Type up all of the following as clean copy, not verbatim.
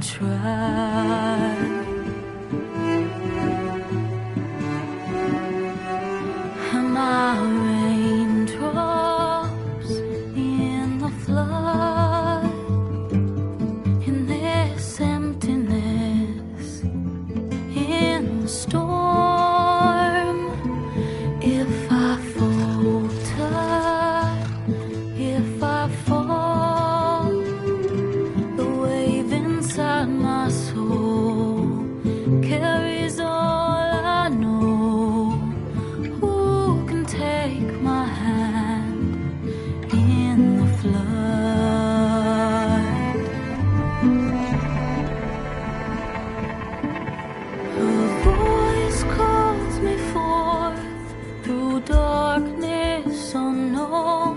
tried. And my raindrops in the flood, in this emptiness, in the storm. If I falter, if I fall, the wave inside my soul carries all I know. Who can take my hand in the flood? Her voice calls me forth through darkness unknown.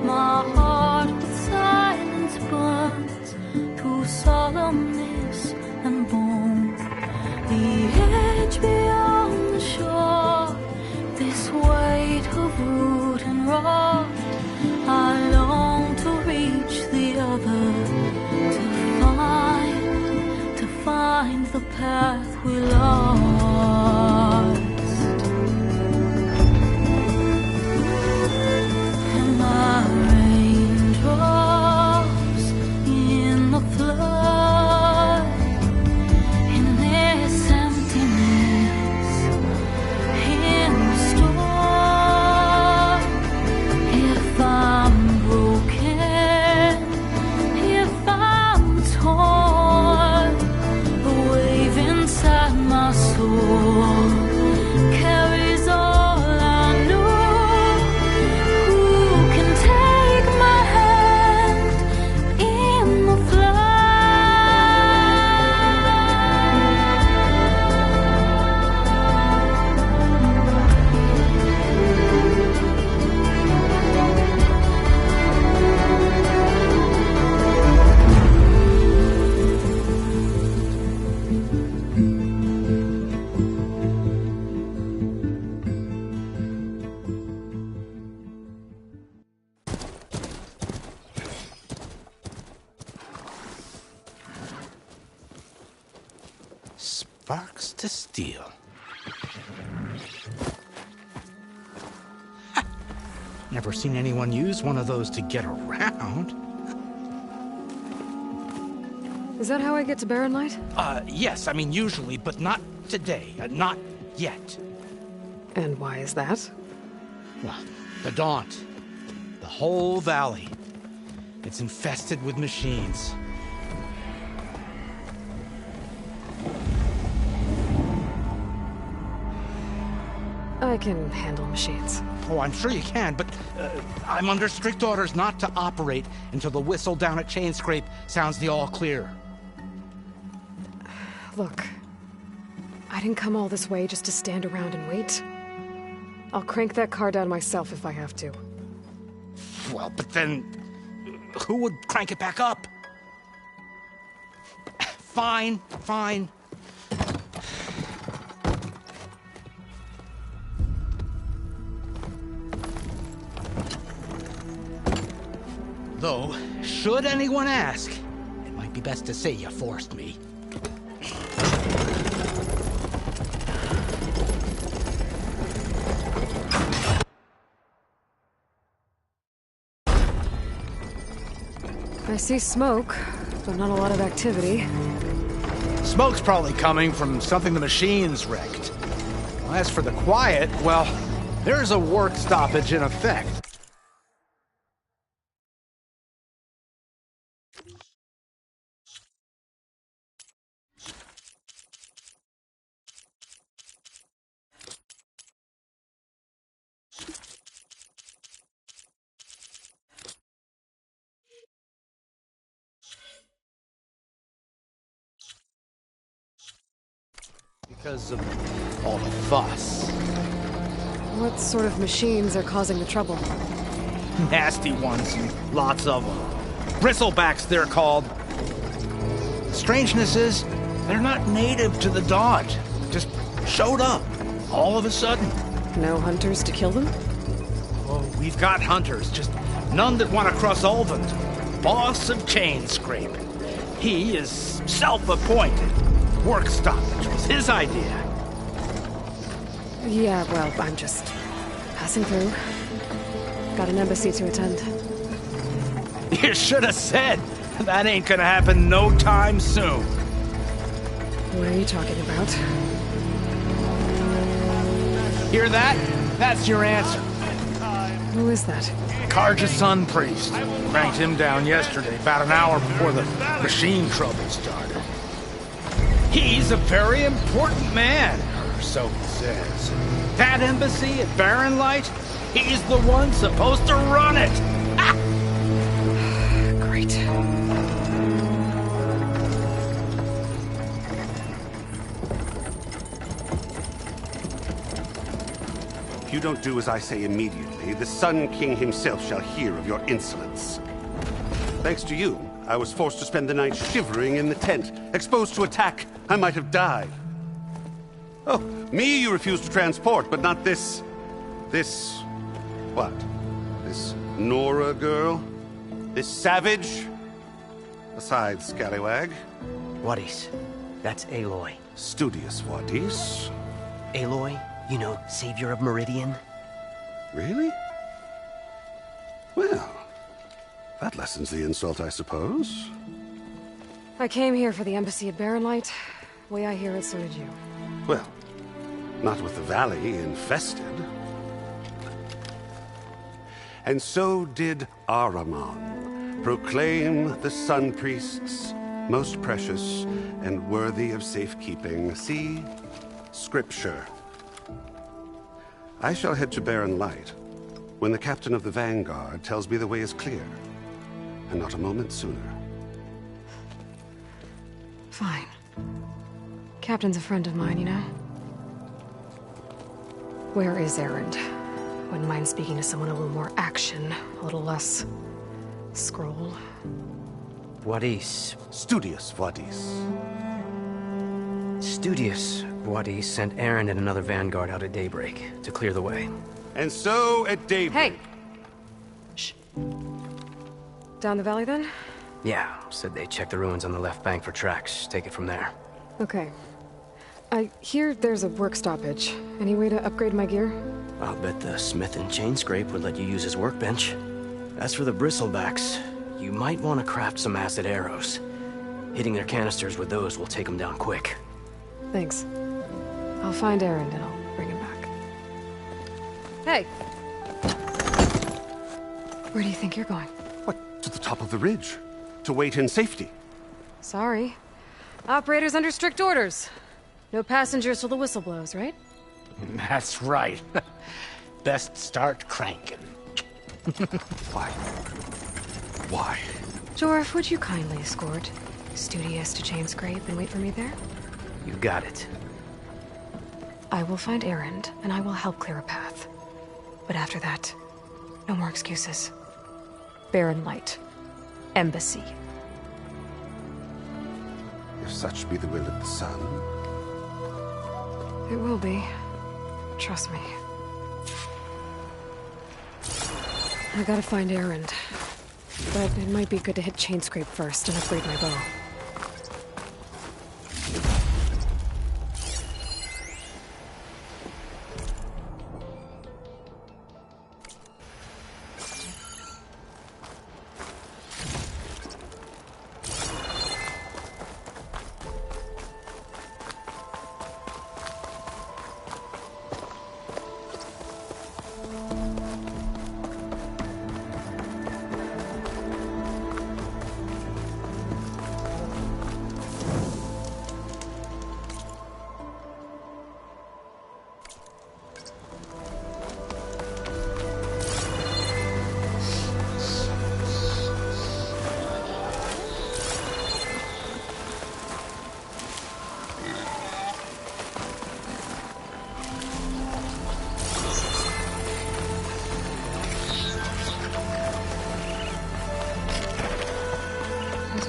My heart with silence burns through solemnness and bone. The edge beyond the shore, this weight of root and rod. I long to reach the other, to find the path we lost. And my raindrops in the flood, in this emptiness, in the storm. If I'm broken, if I'm torn, the wave inside my soul carries all I know. Who can take my hand in the Sparks to steel. Never seen anyone use one of those to get around. Is that how I get to Barren Light? Yes, I mean usually, but not today. Not yet. And why is that? Well, the Daunt. The whole valley. It's infested with machines. I can handle machines. Oh, I'm sure you can, but I'm under strict orders not to operate until the whistle down at Chainscrape sounds the all clear. Look, I didn't come all this way just to stand around and wait. I'll crank that car down myself if I have to. Well, but then who would crank it back up? Fine, fine. Though, should anyone ask, it might be best to say you forced me. I see smoke, but not a lot of activity. Smoke's probably coming from something the machines wrecked. As for the quiet, well, there's a work stoppage in effect. Because of all the fuss. What sort of machines are causing the trouble? Nasty ones, and lots of them. Bristlebacks, they're called. The strangeness is, they're not native to the Daunt. Just showed up, all of a sudden. No hunters to kill them? Oh, we've got hunters, just none that want to cross Ulvund. Boss of Chainscrape. He is self-appointed. Work stoppage was his idea. Yeah, well, I'm just passing through. Got an embassy to attend. You should have said. That ain't gonna happen no time soon. What are you talking about? Hear that? That's your answer. Who is that? Karja's son priest. Cranked him down yesterday, about an hour before the machine trouble started. He's a very important man, or so he says. That embassy at Barren Light, he's the one supposed to run it. Ah! Great. If you don't do as I say immediately, the Sun King himself shall hear of your insolence. Thanks to you, I was forced to spend the night shivering in the tent. Exposed to attack, I might have died. Oh, me you refuse to transport, but not this... what? This Nora girl? This savage? Besides, scallywag. Wadis. That's Aloy. Studious Wadis. Aloy, you know, savior of Meridian. Really? Well, that lessens the insult, I suppose. I came here for the embassy at Barren Light. Way I hear it, so did you. Well, not with the valley infested. And so did Ahriman, proclaim the Sun Priests most precious and worthy of safekeeping. See? Scripture. I shall head to Barren Light when the captain of the Vanguard tells me the way is clear, and not a moment sooner. Fine. Captain's a friend of mine, you know? Where is Erend? Wouldn't mind speaking to someone a little more action, a little less... scroll. Wadis. Studious Wadis. Studious Wadis sent Aaron and another vanguard out at daybreak to clear the way. And so at daybreak... Hey! Shh. Down the valley, then? Yeah, said they checked the ruins on the left bank for tracks. Take it from there. Okay. I hear there's a work stoppage. Any way to upgrade my gear? I'll bet the smith and chain scrape would let you use his workbench. As for the bristlebacks, you might want to craft some acid arrows. Hitting their canisters with those will take them down quick. Thanks. I'll find Erend and I'll bring him back. Hey! Where do you think you're going? What? To the top of the ridge. To wait in safety. Sorry. Operator's under strict orders. No passengers till the whistle blows, right? That's right. Best start cranking. Why? Why? Jorf, would you kindly escort Studious to Chain Scrape and wait for me there? You got it. I will find Erend, and I will help clear a path. But after that, no more excuses. Barren Light. Embassy. If such be the will of the sun. It will be. Trust me. I gotta find Erend. But it might be good to hit Chain Scrape first and upgrade my bow.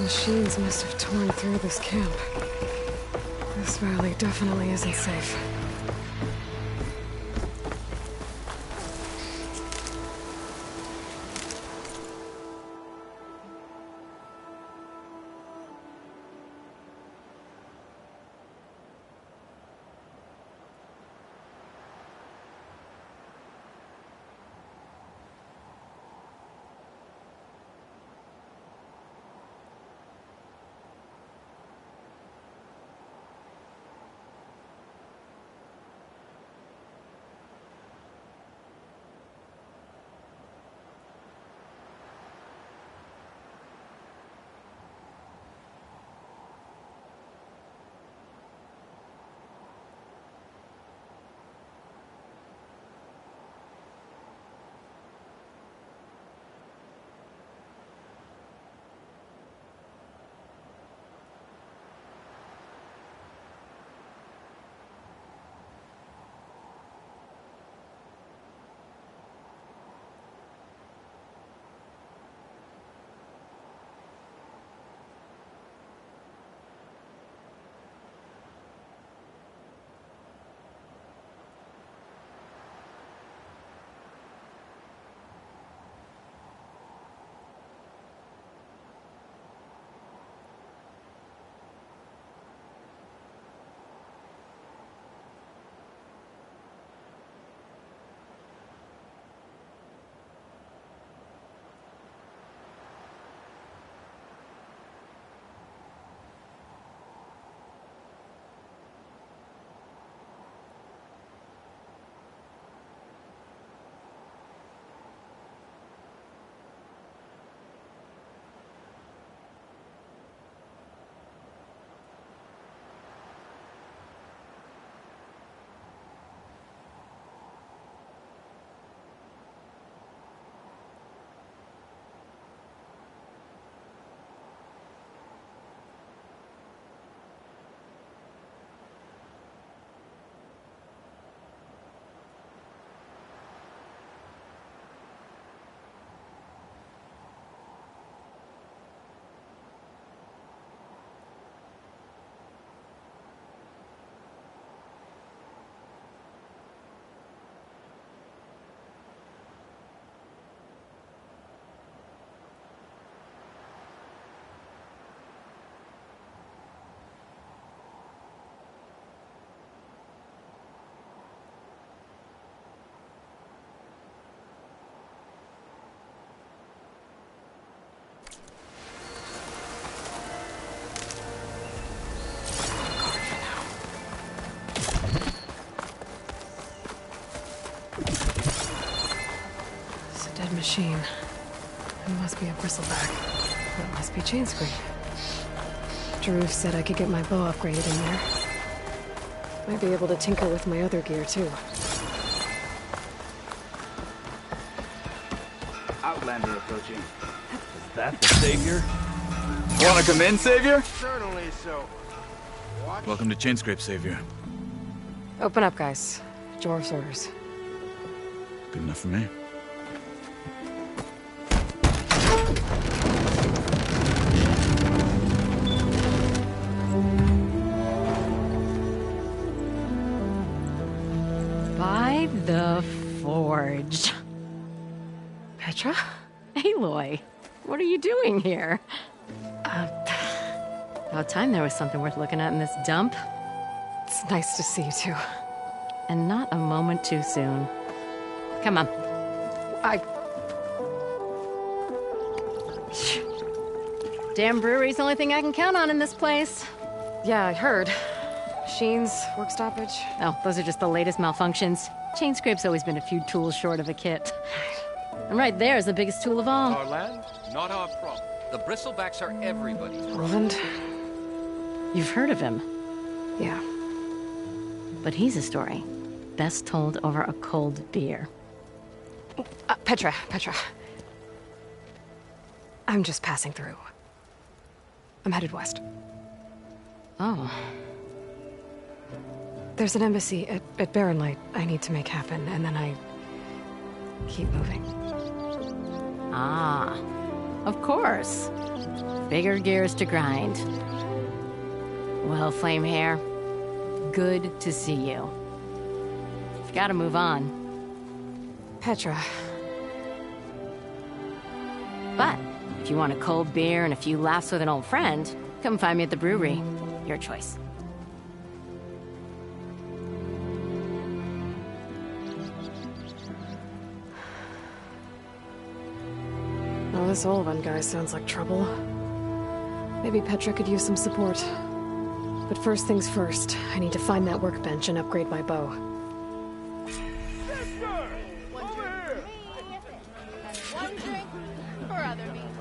Machines must have torn through this camp. This valley definitely isn't safe. machine. It must be a bristleback. It must be Chainscrape. Drew said I could get my bow upgraded in there. Might be able to tinker with my other gear, too. Outlander approaching. Is that the Savior? Wanna come in, Savior? Certainly so. Watch. Welcome to Chainscrape, Savior. Open up, guys. Jor's orders. Good enough for me. By the Forge. Petra? Aloy, what are you doing here? About time there was something worth looking at in this dump. It's nice to see you, too. And not a moment too soon. Come on. Damn brewery's the only thing I can count on in this place. Yeah, I heard. Machines, work stoppage. Oh, those are just the latest malfunctions. Chainscrape's always been a few tools short of a kit. And right there is the biggest tool of all. Our land, not our problem. The bristlebacks are everybody's problem. Roland? You've heard of him, Yeah. but he's a story best told over a cold beer. Petra. I'm just passing through. I'm headed west. Oh, There's an embassy at Barrenlight I need to make happen, and then I keep moving. ah, of course. Bigger gears to grind. Well, Flamehair, good to see you. You've got to move on. Petra. But if you want a cold beer and a few laughs with an old friend, come find me at the brewery. Your choice. Well, this Olvan guy sounds like trouble. Maybe Petra could use some support. But first things first, I need to find that workbench and upgrade my bow. One drink for other means.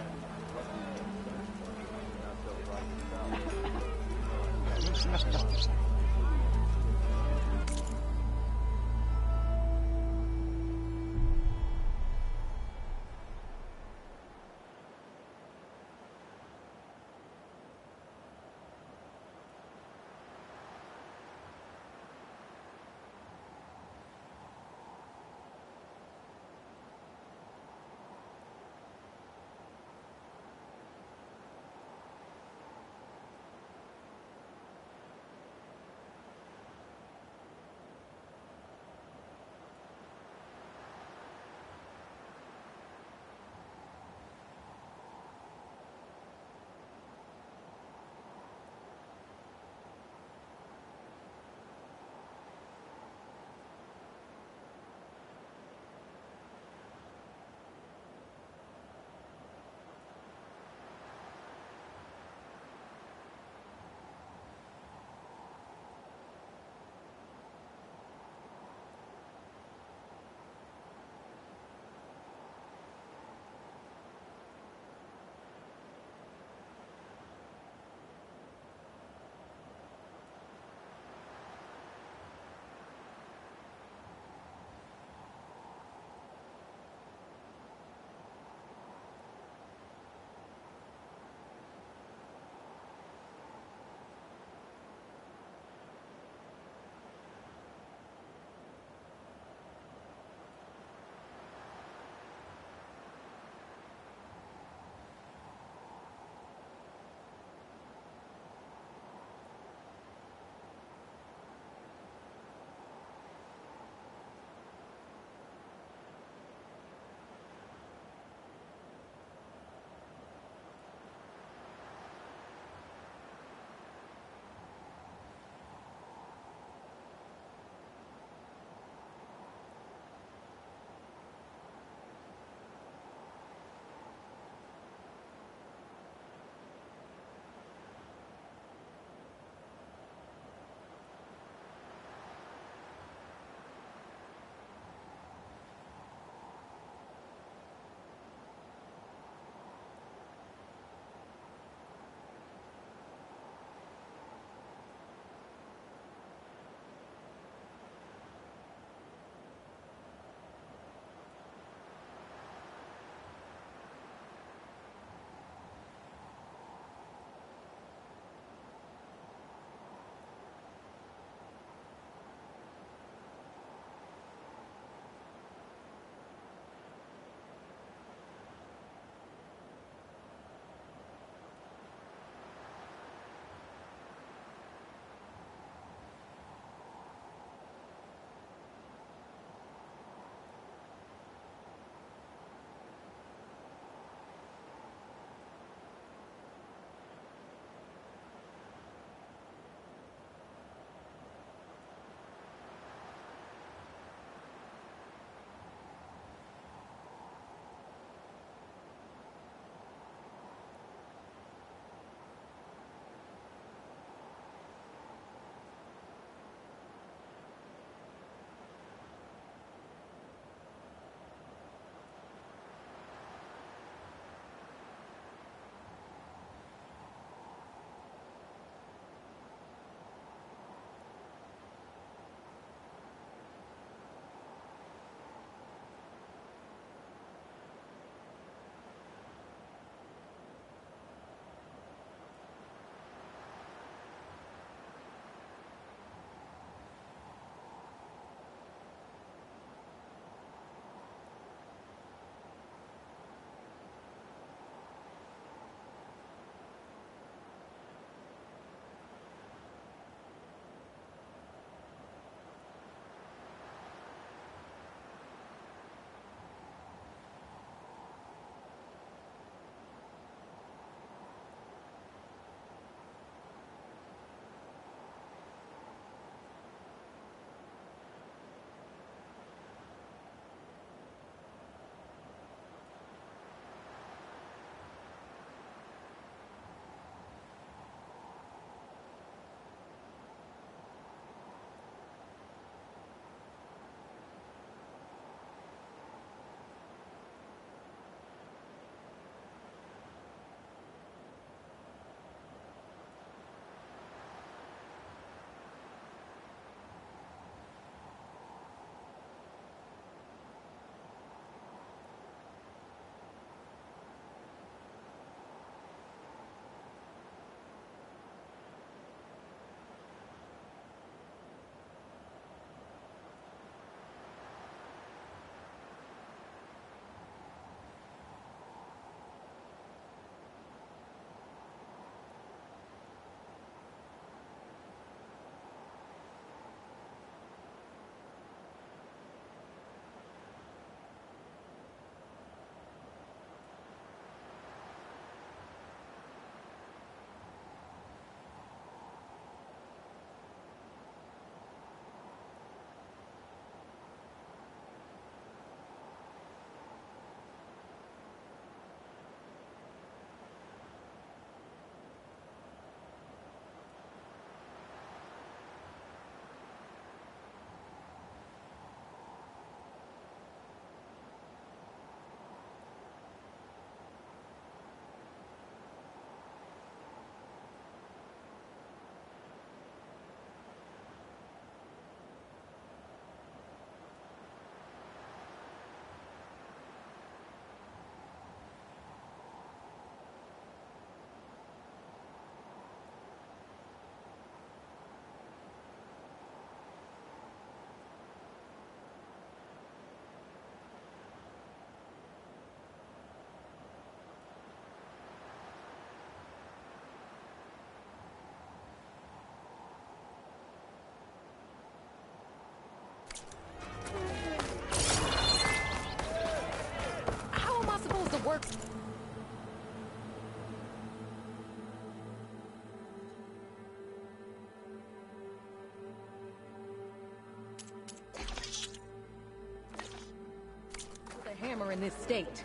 in this state.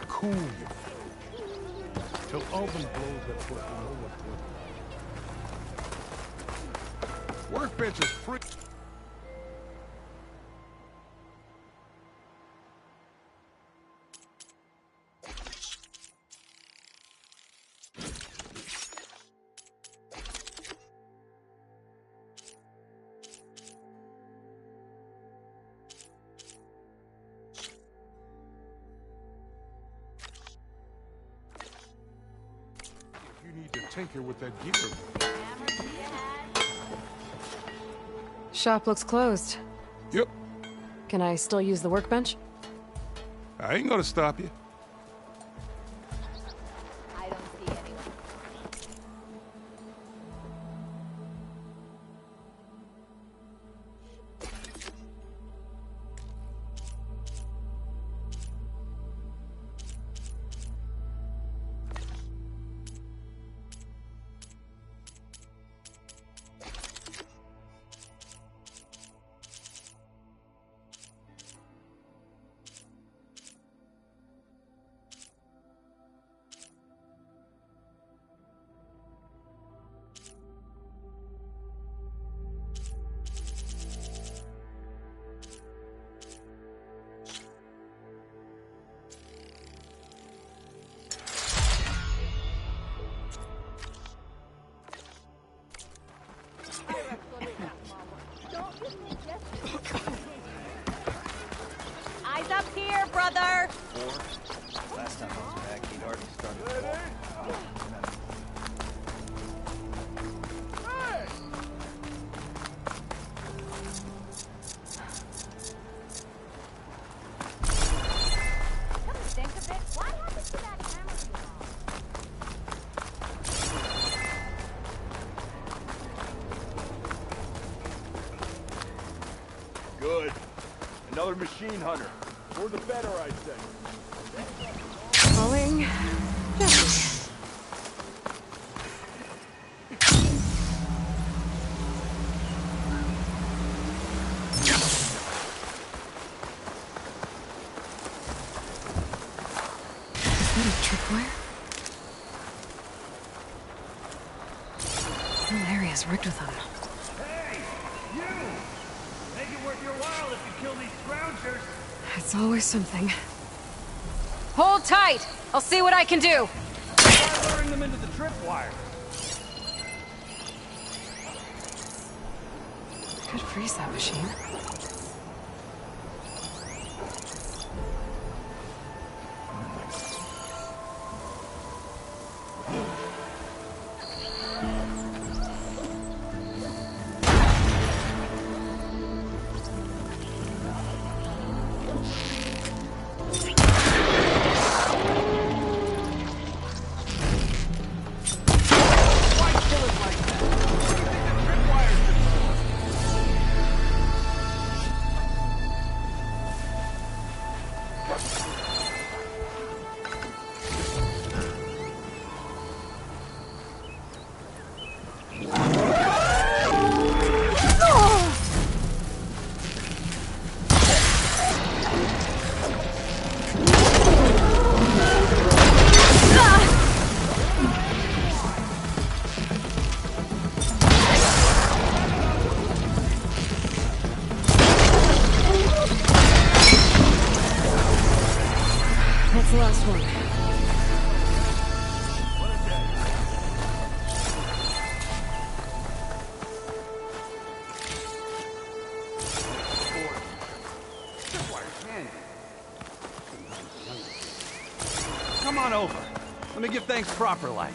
Cool. Till Alvin blows that foot, you know what. Workbench is free. You need to tinker with that gear. Shop looks closed. Yep. Can I still use the workbench? I ain't gonna stop you. I don't see anyone. Eyes up here, brother! Last time I was back, he'd already started the ball. Come to think of it, what happened to that hammer you Good. Another machine hunter. Or the better, I'd say. Calling. Is that a tripwire? The whole area's rigged with them. Hey! You! Make it worth your while if you kill these scroungers. It's always something. Hold tight! I'll see what I can do! Try luring them into the tripwire. Could freeze that machine. That's the last one. Come on over. Let me give thanks proper like.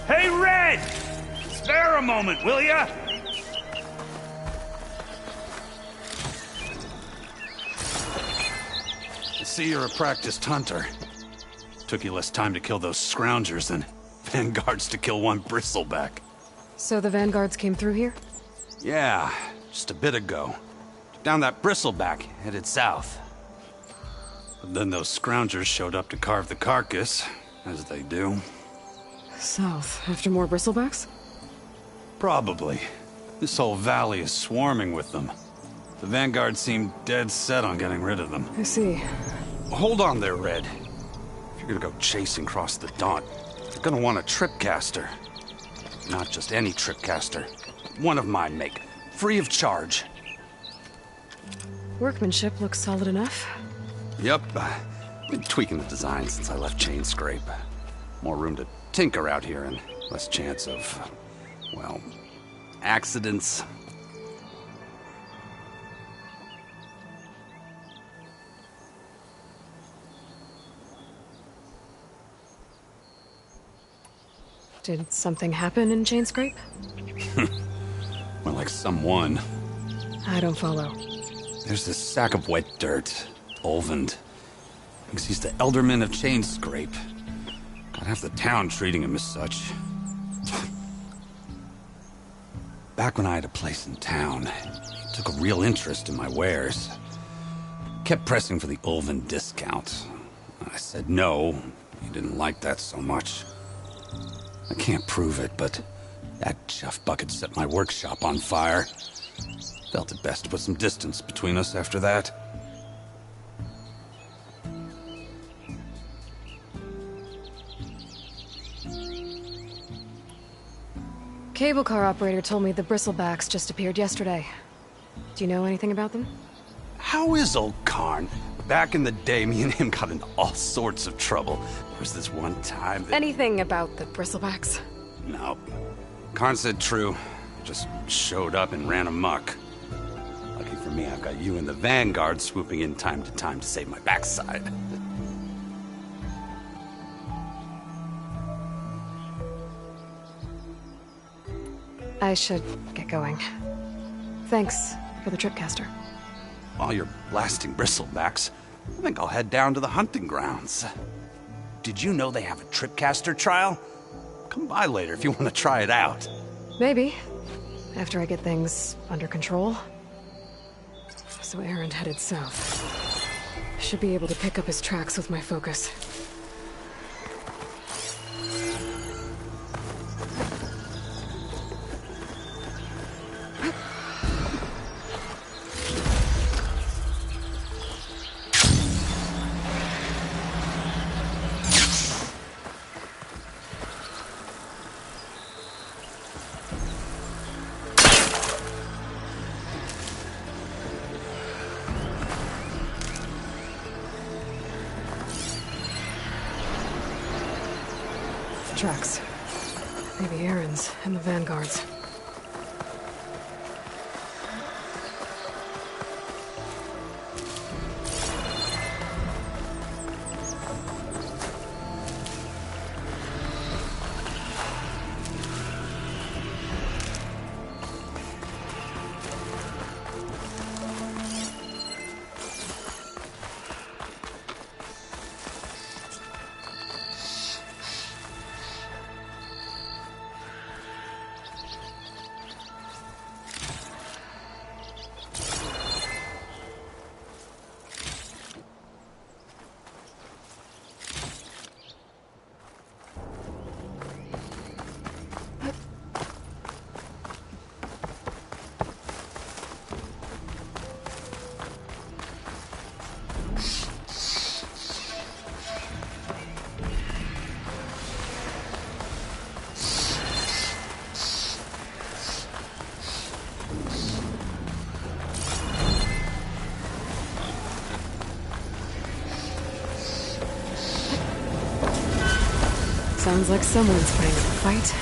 Hey, Red! Spare a moment, will ya? see you're a practiced hunter. Took you less time to kill those scroungers than vanguards to kill one bristleback. So the vanguards came through here? Yeah, just a bit ago. Down that bristleback, headed south. But then those scroungers showed up to carve the carcass, as they do. South, after more bristlebacks? Probably. This whole valley is swarming with them. The vanguard seemed dead set on getting rid of them. I see. Hold on there, Red. If you're gonna go chasing across the Daunt, you're gonna want a tripcaster. Not just any tripcaster. One of my make. Free of charge. Workmanship looks solid enough. Yep. Been tweaking the design since I left Chainscrape. More room to tinker out here and less chance of, well, accidents. Did something happen in Chainscrape? More like someone. I don't follow. There's this sack of wet dirt. Olvend. Thinks he's the Elderman of Chainscrape. Got half the town treating him as such. Back when I had a place in town, he took a real interest in my wares. Kept pressing for the Olvend discount. I said no. He didn't like that so much. I can't prove it, but that chuff bucket set my workshop on fire. Felt it best to put some distance between us after that. Cable car operator told me the bristlebacks just appeared yesterday. Do you know anything about them? How is old Karn? Back in the day, me and him got into all sorts of trouble. There was this one time that... Anything about the bristlebacks? No. Karn said true. Just showed up and ran amok. Lucky for me, I've got you and the Vanguard swooping in time to save my backside. I should get going. Thanks for the tripcaster. While you're blasting bristlebacks, I think I'll head down to the hunting grounds. Did you know they have a tripcaster trial? Come by later if you want to try it out. Maybe. After I get things under control. So Aaron headed south. Should be able to pick up his tracks with my focus. Tracks. Maybe Aaron's and the Vanguard's. Sounds like someone's putting up a fight.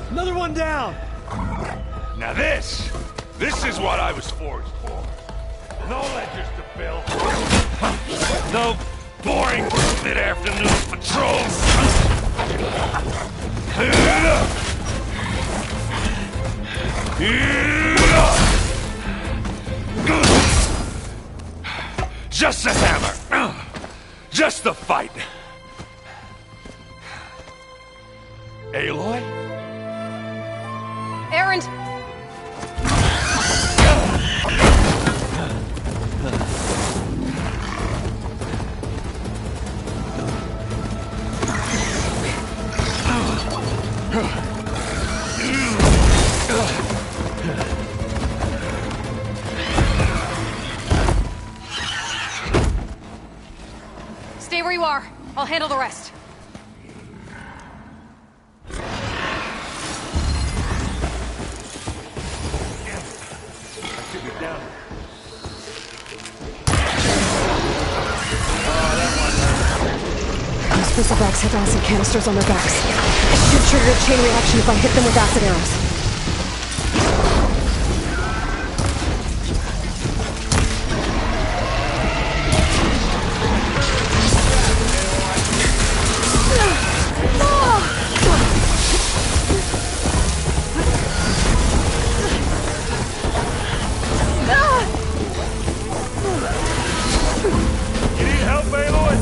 Another one down! Now this This is what I was forged for. No ledgers to fill. No boring mid-afternoon patrols. Just a hammer. Just the fight. Aloy? Erend! Stay where you are. I'll handle the rest. Those Bristlebacks have acid canisters on their backs. It should trigger a chain reaction if I hit them with acid arrows. You need help, Aloy?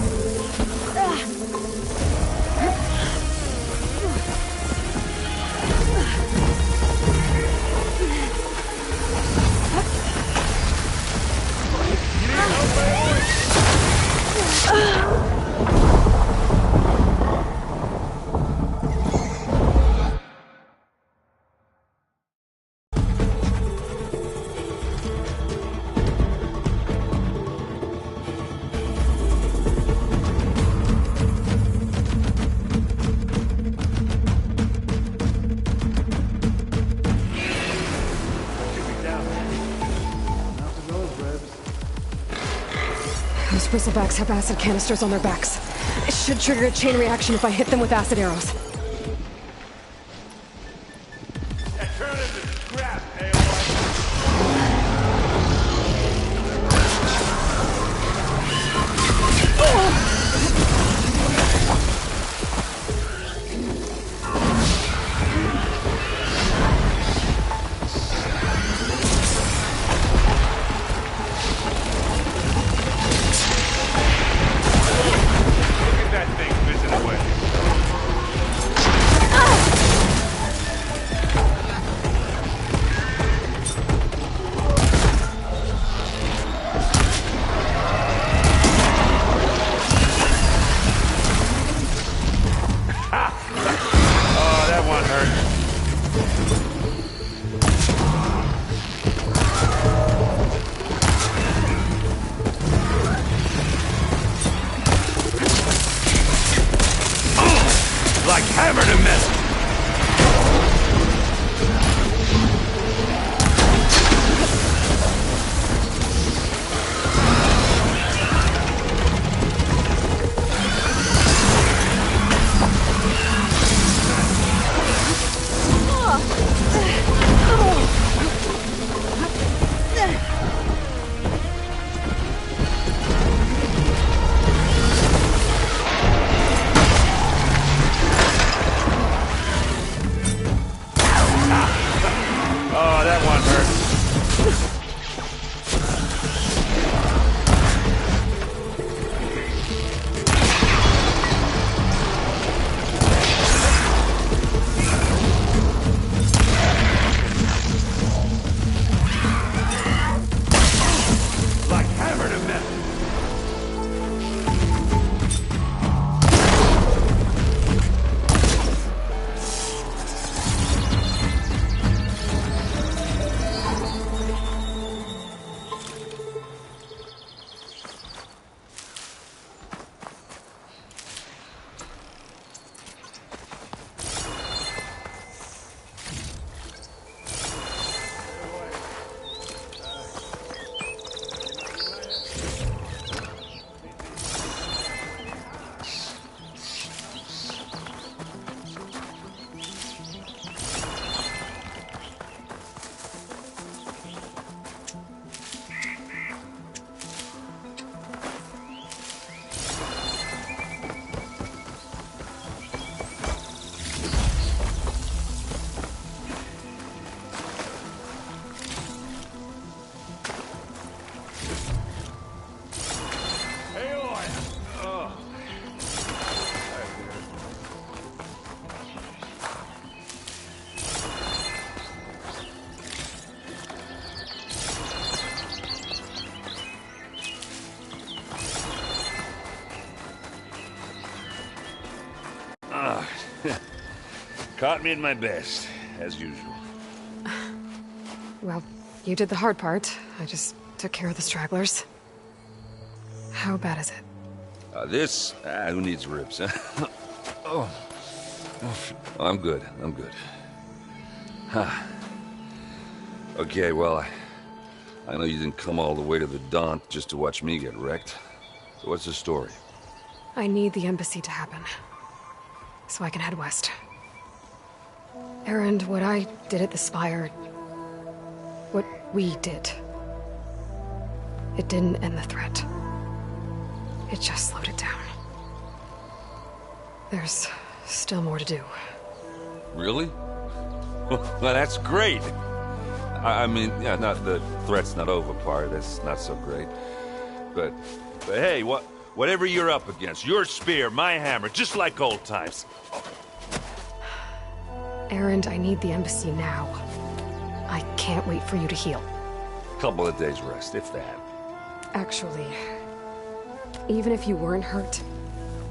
Those Bristlebacks have acid canisters on their backs. It should trigger a chain reaction if I hit them with acid arrows. Turn into scrap, Aloy. Look at that thing fizzing away. Oh, that one hurt. Like hammer to metal. Caught me at my best, as usual. Well, you did the hard part. I just took care of the stragglers. How bad is it? Who needs ribs, huh? Oh. I'm good. Huh. Okay, well, I know you didn't come all the way to the Daunt just to watch me get wrecked. So what's the story? I need the embassy to happen, so I can head west. Erend, what I did at the Spire... what we did... it didn't end the threat. It just slowed it down. There's still more to do. Really? Well, that's great. I mean, yeah, not the threat's not over part, that's not so great. But hey, whatever you're up against, your spear, my hammer, just like old times. Erend, I need the embassy now. I can't wait for you to heal. Couple of days rest, if that. Actually, even if you weren't hurt,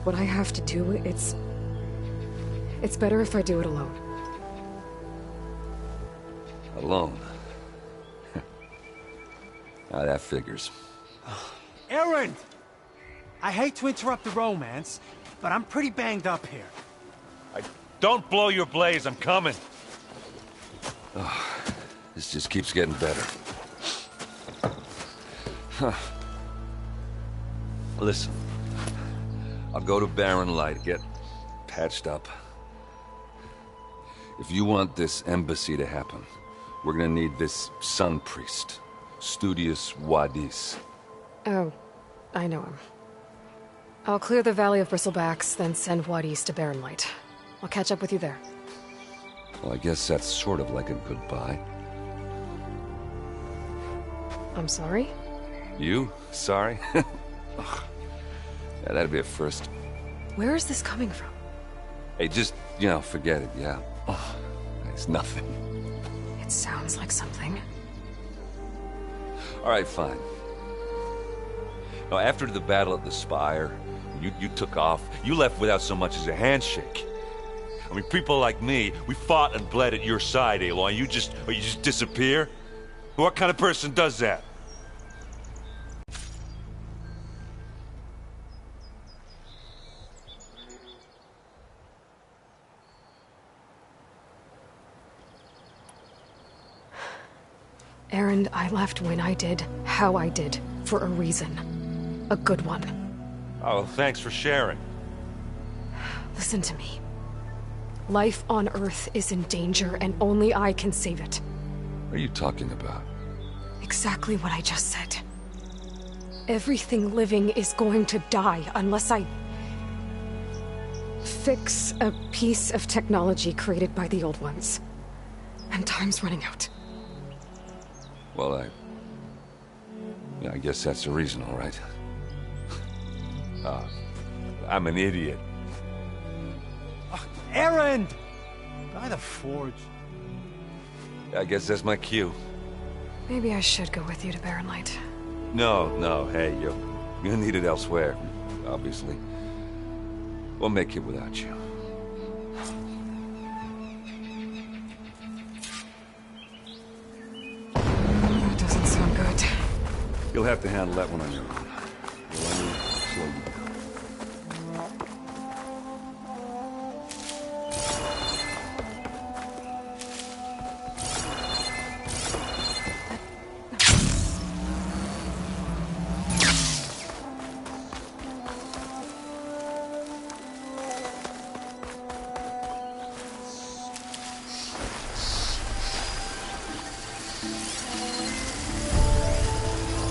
what I have to do, it's better if I do it alone. Alone? Now that figures. Erend! I hate to interrupt the romance, but I'm pretty banged up here. Don't blow your blaze, I'm coming. Oh, this just keeps getting better. Huh. Listen, I'll go to Barren Light, get patched up. If you want this embassy to happen, we're gonna need this sun priest, Studius Wadis. Oh, I know him. I'll clear the Valley of Bristlebacks, then send Wadis to Barren Light. I'll catch up with you there. Well, I guess that's sort of like a goodbye. I'm sorry? You? Sorry? Ugh. Yeah, that'd be a first. Where is this coming from? Hey, just, forget it, yeah. Ugh. It's nothing. It sounds like something. All right, fine. Now, after the battle at the Spire, you took off, you left without so much as a handshake. I mean, people like me, we fought and bled at your side, Aloy. You just disappear? What kind of person does that? Erend, I left when I did, how I did, for a reason. A good one. Oh, thanks for sharing. Listen to me. Life on Earth is in danger, and only I can save it. What are you talking about? Exactly what I just said. Everything living is going to die unless I... fix a piece of technology created by the Old Ones. And time's running out. Well, I guess that's the reason, all right. I'm an idiot. Erend! By the Forge. I guess that's my cue. Maybe I should go with you to Barren Light. No, hey, you're needed elsewhere, obviously. We'll make it without you. That doesn't sound good. You'll have to handle that one on your own. We'll only slow you down.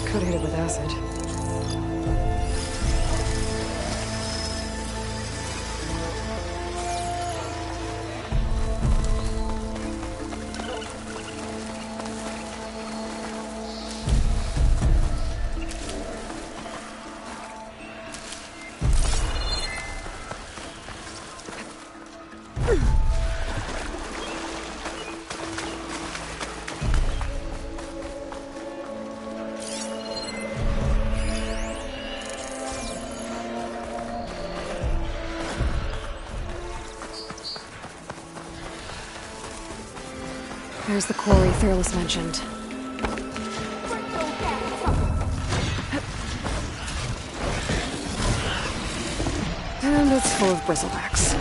Could hit it with acid. There's the quarry Fearless mentioned. And it's full of bristlebacks.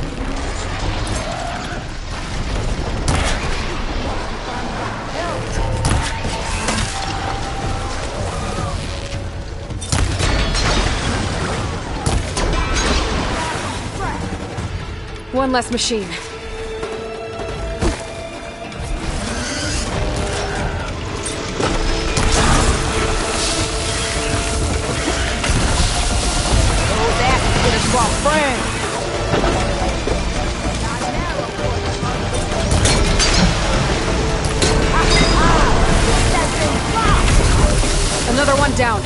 One less machine. Another one down.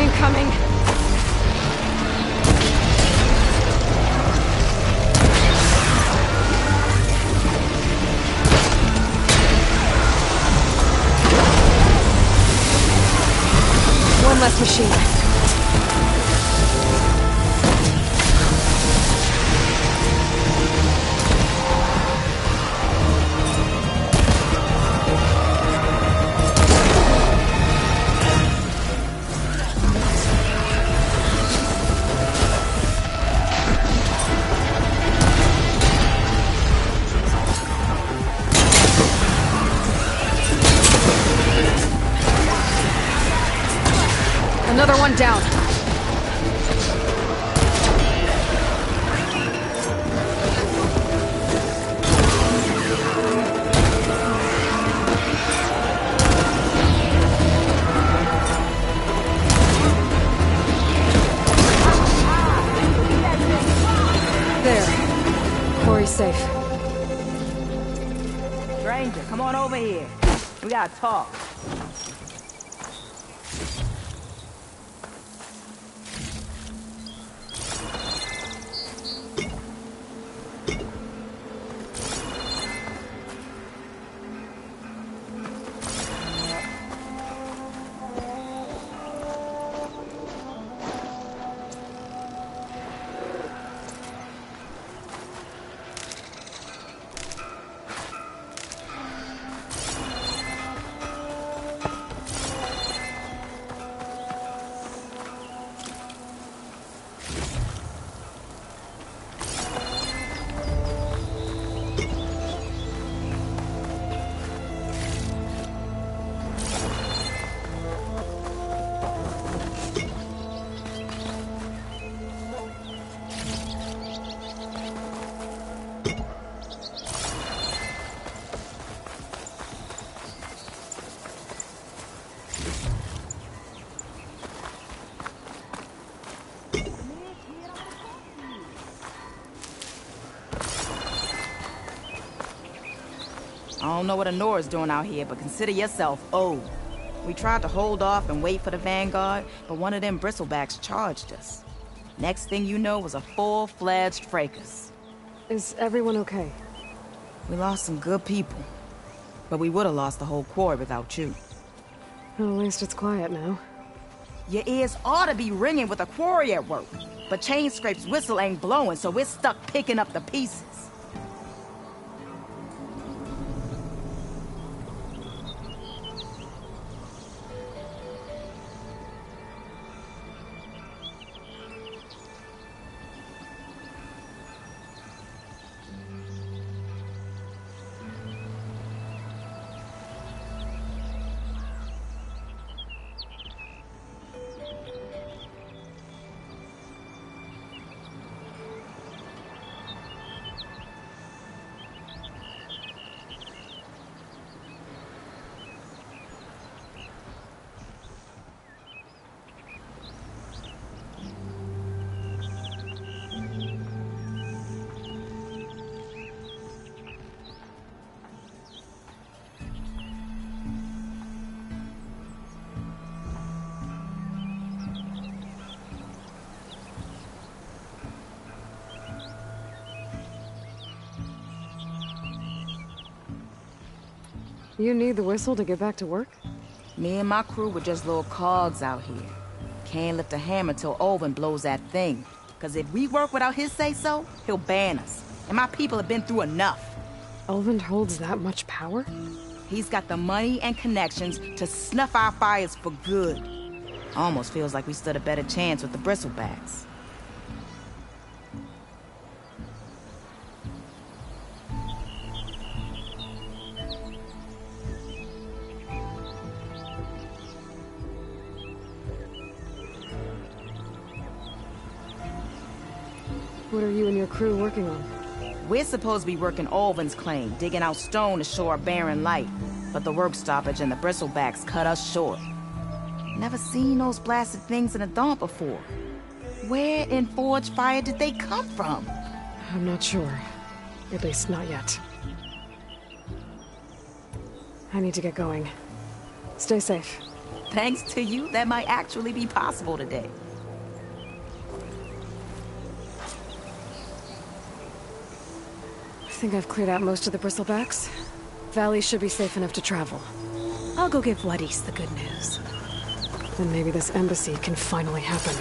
Incoming. One less machine. Another one down. There. Quarry's safe. Stranger, come on over here. We gotta talk. I don't know what Honora's doing out here, but consider yourself owed. We tried to hold off and wait for the Vanguard, but one of them bristlebacks charged us. Next thing you know was a full-fledged fracas. Is everyone okay? We lost some good people, but we would have lost the whole quarry without you. At least it's quiet now. Your ears ought to be ringing with a quarry at work, but Chainscrape's whistle ain't blowing, so we're stuck picking up the pieces. You need the whistle to get back to work? Me and my crew were just little cogs out here. Can't lift a hammer till Olvin blows that thing. Because if we work without his say-so, he'll ban us. And my people have been through enough. Ulvund holds that much power? He's got the money and connections to snuff our fires for good. Almost feels like we stood a better chance with the bristlebacks. What are you and your crew working on? We're supposed to be working Ulvund's claim, digging out stone to shore Barren Light. But the work stoppage and the bristlebacks cut us short. Never seen those blasted things in a Dawn before. Where in Forge Fire did they come from? I'm not sure. At least not yet. I need to get going. Stay safe. Thanks to you, that might actually be possible today. I think I've cleared out most of the bristlebacks. Valley should be safe enough to travel. I'll go give Wadis the good news. Then maybe this embassy can finally happen.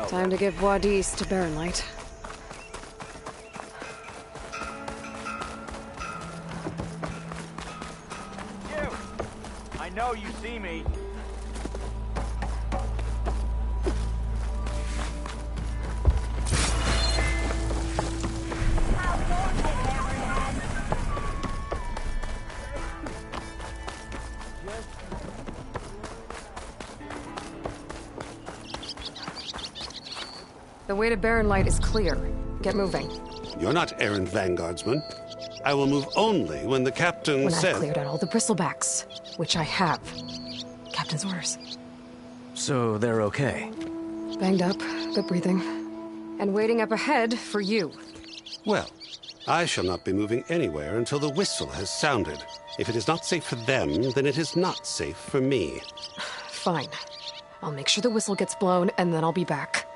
Time to give Wadis to Barren Light. You! I know you see me. The way to Barren Light is clear. Get moving. You're not errant vanguardsman. I will move only when the captain says... When I've cleared out all the bristlebacks, which I have. Captain's orders. So they're okay? Banged up, but breathing. And waiting up ahead for you. Well, I shall not be moving anywhere until the whistle has sounded. If it is not safe for them, then it is not safe for me. Fine. I'll make sure the whistle gets blown, and then I'll be back.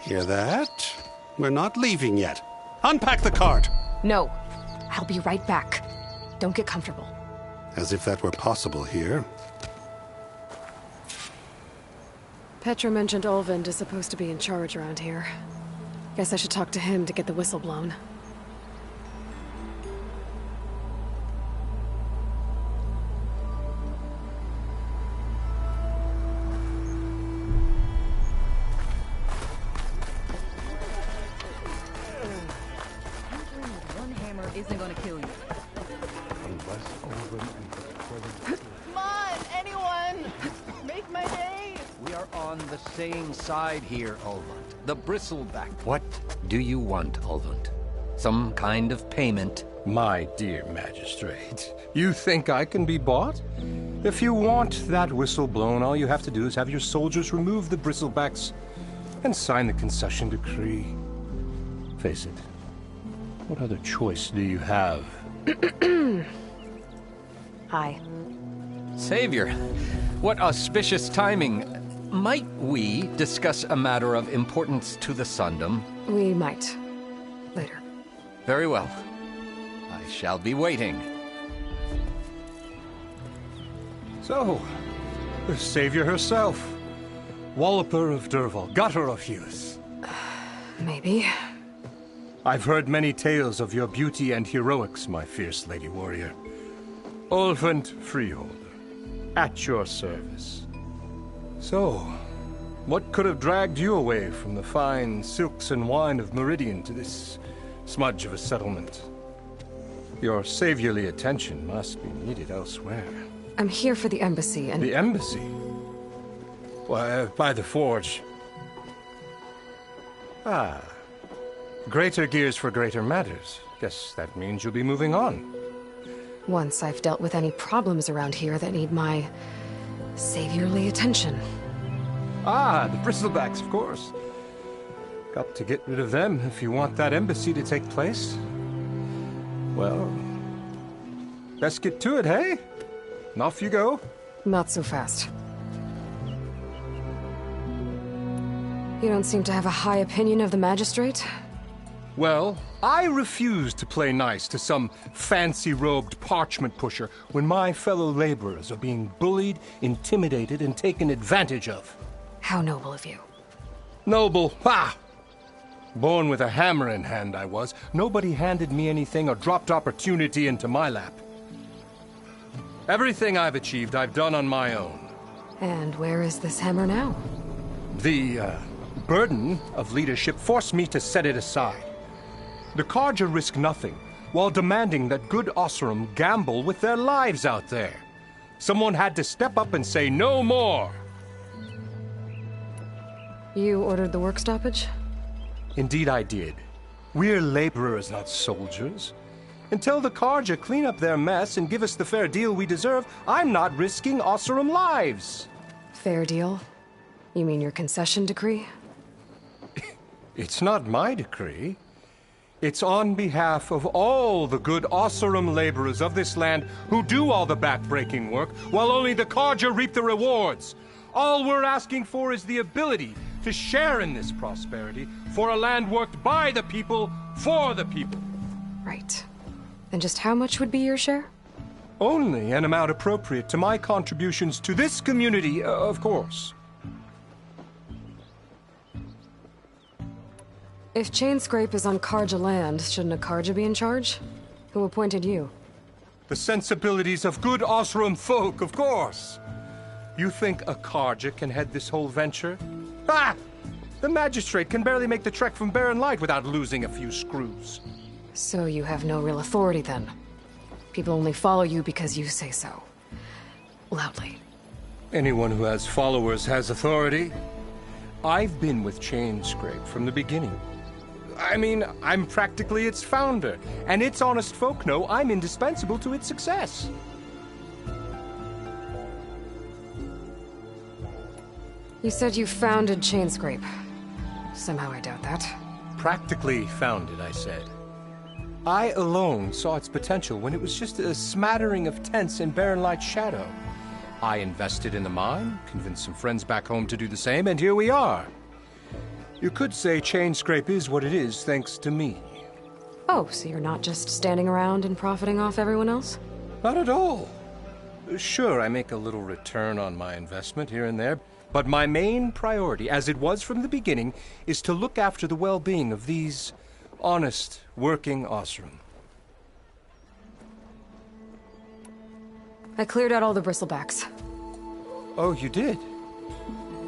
Hear that? We're not leaving yet. Unpack the cart! No. I'll be right back. Don't get comfortable. As if that were possible here. Petra mentioned Ulvund is supposed to be in charge around here. Guess I should talk to him to get the whistle blown. Isn't gonna kill you. Come on, anyone! Make my day! We are on the same side here, Ulvund. The bristleback. What do you want, Ulvund? Some kind of payment? My dear magistrate, you think I can be bought? If you want that whistle blown, all you have to do is have your soldiers remove the bristlebacks and sign the concession decree. Face it. What other choice do you have? Hi. Savior, what auspicious timing. Might we discuss a matter of importance to the Sundom? We might. Later. Very well. I I shall be waiting. So, the savior herself. Walloper of Derval, gutter of Hughes. Maybe. I've heard many tales of your beauty and heroics, my fierce lady warrior. Olfant Freeholder, at your service. So, what could have dragged you away from the fine silks and wine of Meridian to this smudge of a settlement? Your saviorly attention must be needed elsewhere. I'm here for the embassy and... The embassy? Why, by the forge. Ah. Greater gears for greater matters. Guess that means you'll be moving on. Once I've dealt with any problems around here that need my saviorly attention. Ah, the bristlebacks, of course. Got to get rid of them if you want that embassy to take place. Well, best get to it, hey? And off you go. Not so fast. You don't seem to have a high opinion of the magistrate? Well, I refuse to play nice to some fancy-robed parchment pusher when my fellow laborers are being bullied, intimidated, and taken advantage of. How noble of you. Noble? Ha! Born with a hammer in hand, I was. Nobody handed me anything or dropped opportunity into my lap. Everything I've achieved, I've done on my own. And where is this hammer now? The, burden of leadership forced me to set it aside. The Carja risk nothing, while demanding that good Osseram gamble with their lives out there. Someone had to step up and say no more. You ordered the work stoppage? Indeed I did. We're laborers, not soldiers. Until the Carja clean up their mess and give us the fair deal we deserve, I'm not risking Osseram lives. Fair deal? You mean your concession decree? It's not my decree. It's on behalf of all the good Osseram laborers of this land who do all the back-breaking work, while only the Carja reap the rewards. All we're asking for is the ability to share in this prosperity for a land worked by the people, for the people. Right. And just how much would be your share? Only an amount appropriate to my contributions to this community, of course. If Chainscrape is on Carja land, shouldn't a Carja be in charge? Who appointed you? The sensibilities of good Osseram folk, of course. You think a Carja can head this whole venture? Ah! The magistrate can barely make the trek from Barren Light without losing a few screws. So you have no real authority then? People only follow you because you say so. Loudly. Anyone who has followers has authority. I've been with Chainscrape from the beginning. I mean, I'm practically its founder, and its honest folk know I'm indispensable to its success. You said you founded Chainscrape. Somehow I doubt that. Practically founded, I said. I alone saw its potential when it was just a smattering of tents in Barren Light's shadow. I invested in the mine, convinced some friends back home to do the same, and here we are. You could say Chainscrape is what it is thanks to me. Oh, so you're not just standing around and profiting off everyone else? Not at all. Sure, I make a little return on my investment here and there, but my main priority, as it was from the beginning, is to look after the well-being of these honest, working Osseram. I cleared out all the bristlebacks. Oh, you did?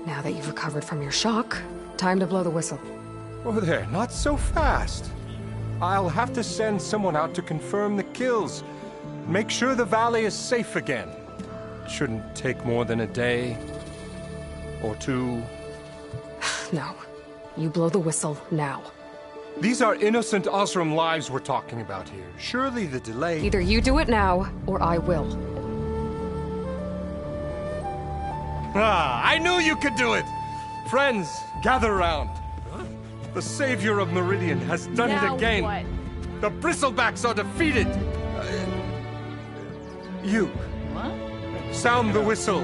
Now that you've recovered from your shock, time to blow the whistle. Oh there, not so fast. I'll have to send someone out to confirm the kills. Make sure the valley is safe again. It shouldn't take more than a day. Or two. No. You blow the whistle now. These are innocent Osseram lives we're talking about here. Surely the delay... Either you do it now, or I will. Ah, I knew you could do it! Friends, gather around. The savior of Meridian has done it again. What? The bristlebacks are defeated. You. What? Sound the whistle.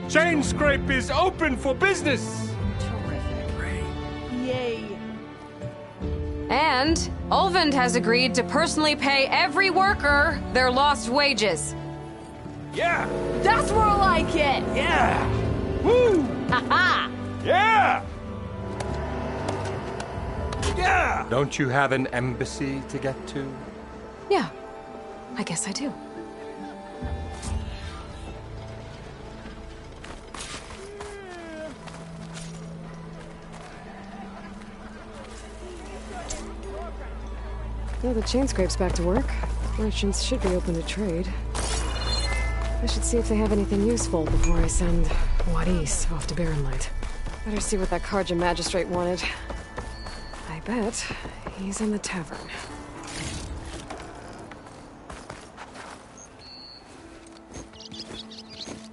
Chainscrape is open for business. Terrific. Yay. And And Ulvund has agreed to personally pay every worker their lost wages. Yeah! That's more like it! Yeah! Woo! Ha-ha! Yeah! Yeah! Don't you have an embassy to get to? Yeah, I guess I do. Well, the chain scrape's back to work. Merchants should be open to trade. I should see if they have anything useful before I send Wadis off to Baronlight. Better see what that Karja magistrate wanted. I bet he's in the tavern.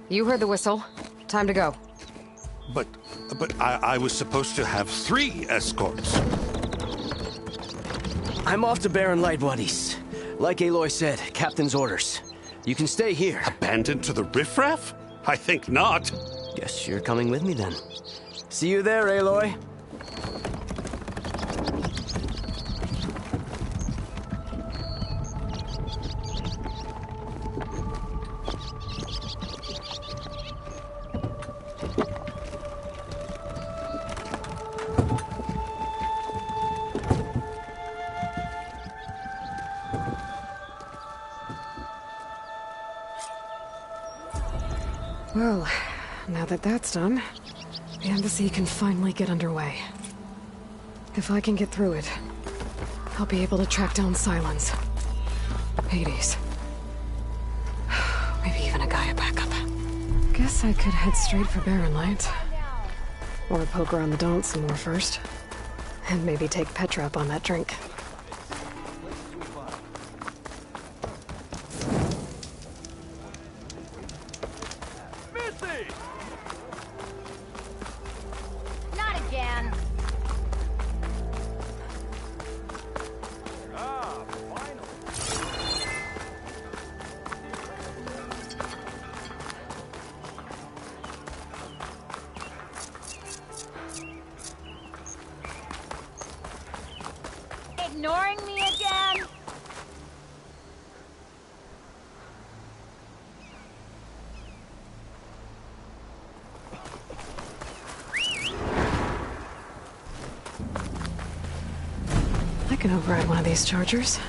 You heard the whistle. Time to go. But I was supposed to have 3 escorts. I'm off to Baronlight, Wadis. Like Aloy said, Captain's orders. You can stay here. Abandoned to the riffraff? I think not. Guess you're coming with me then. See you there, Aloy. Well, now that that's done, the embassy can finally get underway. If I can get through it, I'll be able to track down Silence, Hades, maybe even a Gaia backup. Guess I could head straight for Baronlight. Or poke around the Daunt some more first. And maybe take Petra up on that drink. Not again. Ignoring me again? I can override one of these chargers.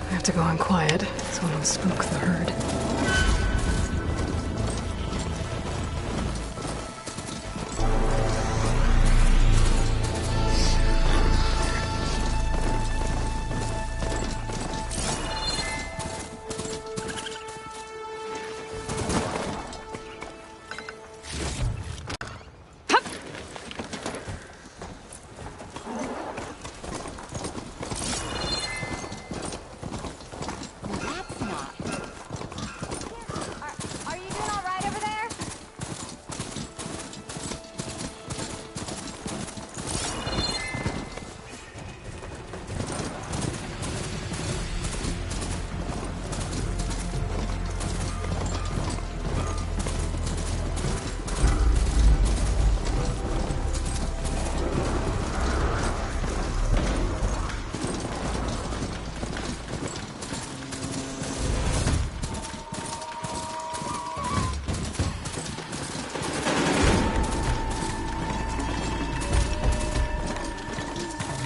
I have to go in quiet, so I don't spook the herd. Are you doing all right over there?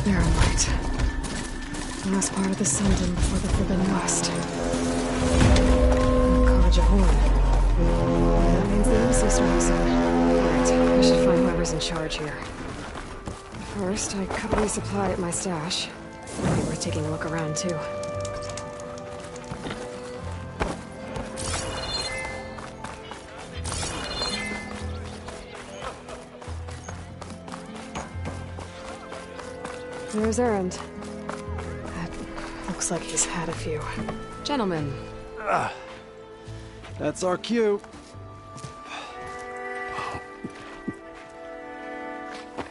Baronlight. The last part of the Sundom before the Forbidden West. Karja Horn. That means the embassy starting soon. Alright, I should find whoever's in charge here. First, I could resupply at my stash. Might be worth taking a look around, too. There's Erend. That looks like he's had a few. Gentlemen. That's our cue.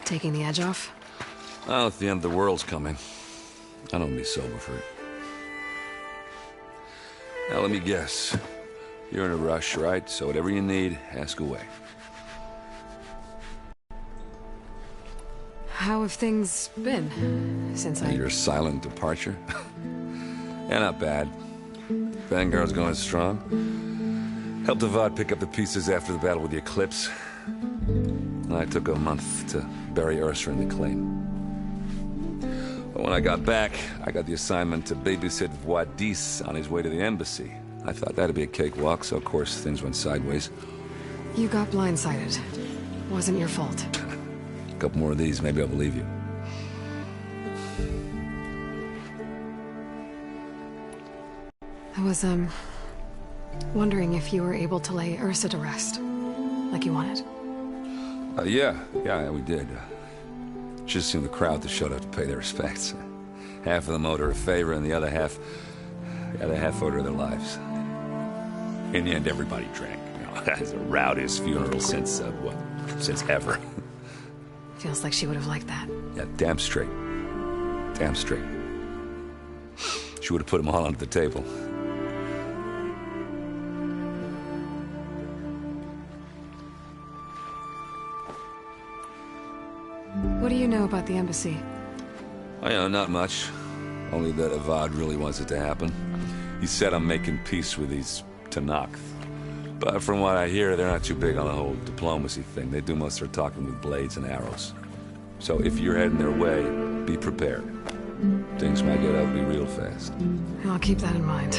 Taking the edge off? Well, if the end of the world's coming, I don't be sober for it. Now, let me guess. You're in a rush, right? So whatever you need, ask away. how have things been since Your silent departure? Yeah, not bad. Vanguard's going strong. Helped Avad pick up the pieces after the battle with the Eclipse. I took a month to bury Ursa in the claim. But when I got back, I got the assignment to babysit Wadis on his way to the embassy. I thought that'd be a cakewalk, so of course things went sideways. You got blindsided. Wasn't your fault. A couple more of these, maybe I'll believe you. I was, wondering if you were able to lay Ursa to rest, like you wanted. Yeah, we did. Just seemed the crowd that showed up to pay their respects. Half of them owed her a favor, and the other half owed her their lives. In the end, everybody drank. It's the rowdiest funeral since ever. Feels like she would have liked that. Yeah, damn straight. Damn straight. She would have put them all under the table. What do you know about the embassy? Not much. Only that Avad really wants it to happen. He said I'm making peace with these Tanakh. But from what I hear, they're not too big on the whole diplomacy thing. They do most of their talking with blades and arrows. So if you're heading their way, be prepared. Things might get ugly real fast. I'll keep that in mind.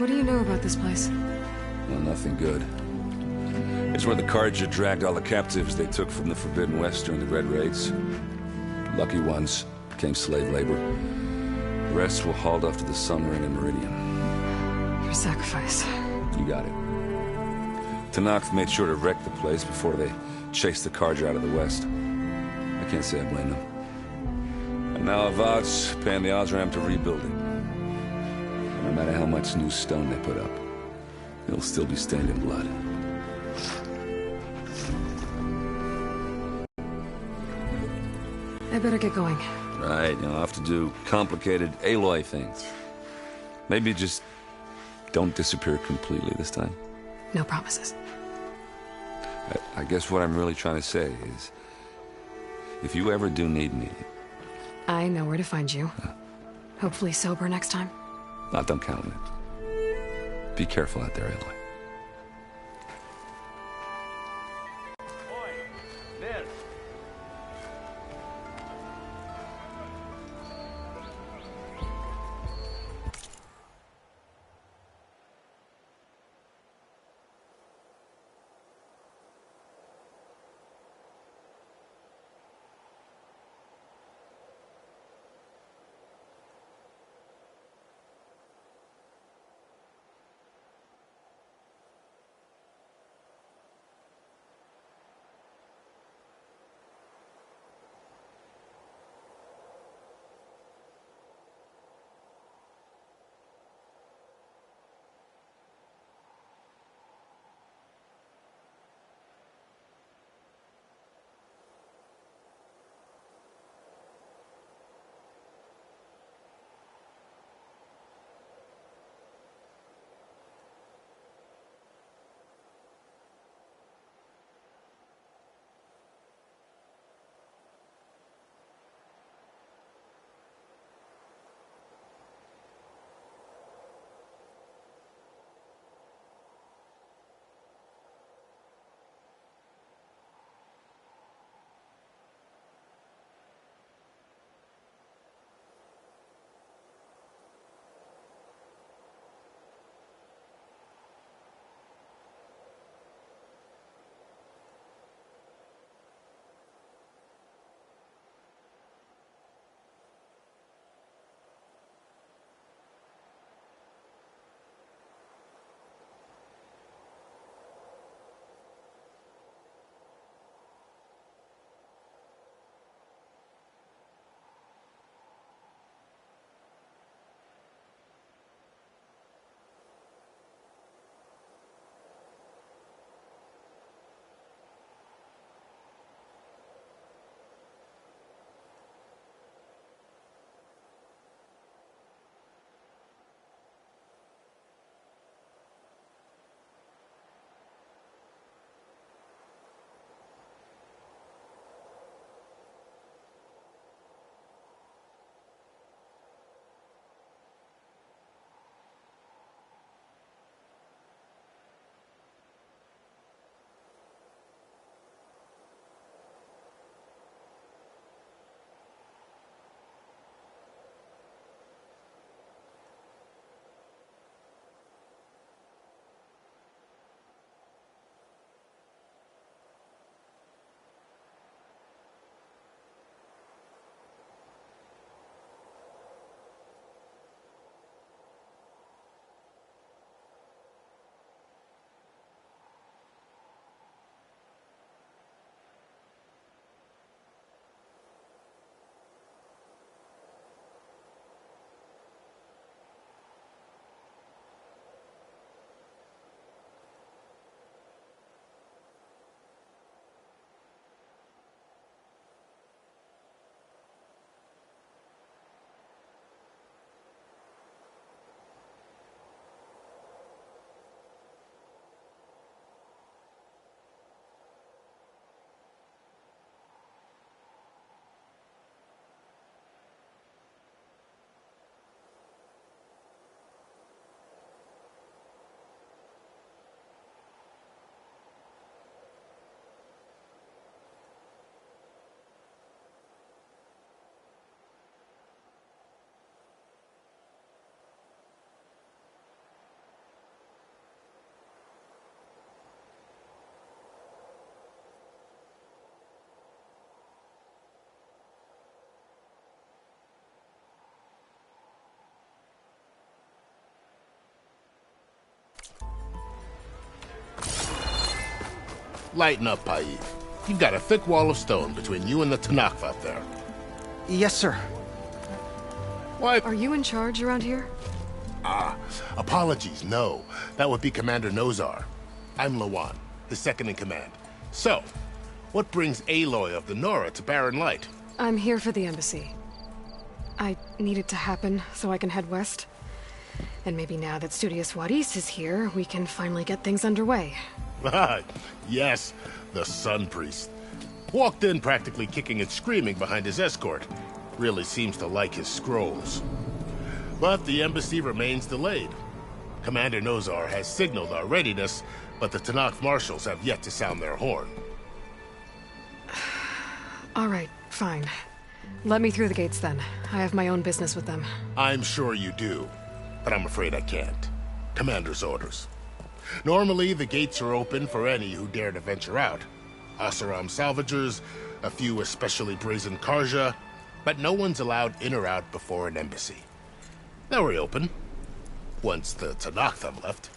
What do you know about this place? Well, nothing good. It's where the Carja dragged all the captives they took from the Forbidden West during the Red Raids. Lucky ones became slave labor. The rest were hauled off to the Sun Ring and Meridian. Your sacrifice. You got it. Tanakh made sure to wreck the place before they chased the Carja out of the West. I can't say I blame them. And now Avad's paying the Osram to rebuild it. No matter how much new stone they put up, it'll still be stained in blood. I better get going. Right, I'll have to do complicated Aloy things. Maybe just don't disappear completely this time. No promises. I guess what I'm really trying to say is, if you ever do need me... I know where to find you. Hopefully sober next time. Don't count on it. Be careful out there, Aloy. Lighten up, Paiv. You've got a thick wall of stone between you and the Tanakh out there. Yes, sir. What? Are you in charge around here? Apologies, no. That would be Commander Nozar. I'm Lawan, his second in command. So, what brings Aloy of the Nora to Barren Light? I'm here for the embassy. I need it to happen so I can head west. And maybe now that Studious Wadis is here, we can finally get things underway. Yes, the Sun Priest. Walked in practically kicking and screaming behind his escort. Really seems to like his scrolls. But the embassy remains delayed. Commander Nozar has signaled our readiness, but the Tanakh marshals have yet to sound their horn. All right, fine. Let me through the gates then. I have my own business with them. I'm sure you do, but I'm afraid I can't. Commander's orders. Normally, the gates are open for any who dare to venture out. Asaram salvagers, a few especially brazen Karja, but no one's allowed in or out before an embassy. They'll reopen, once the Tanakh have left.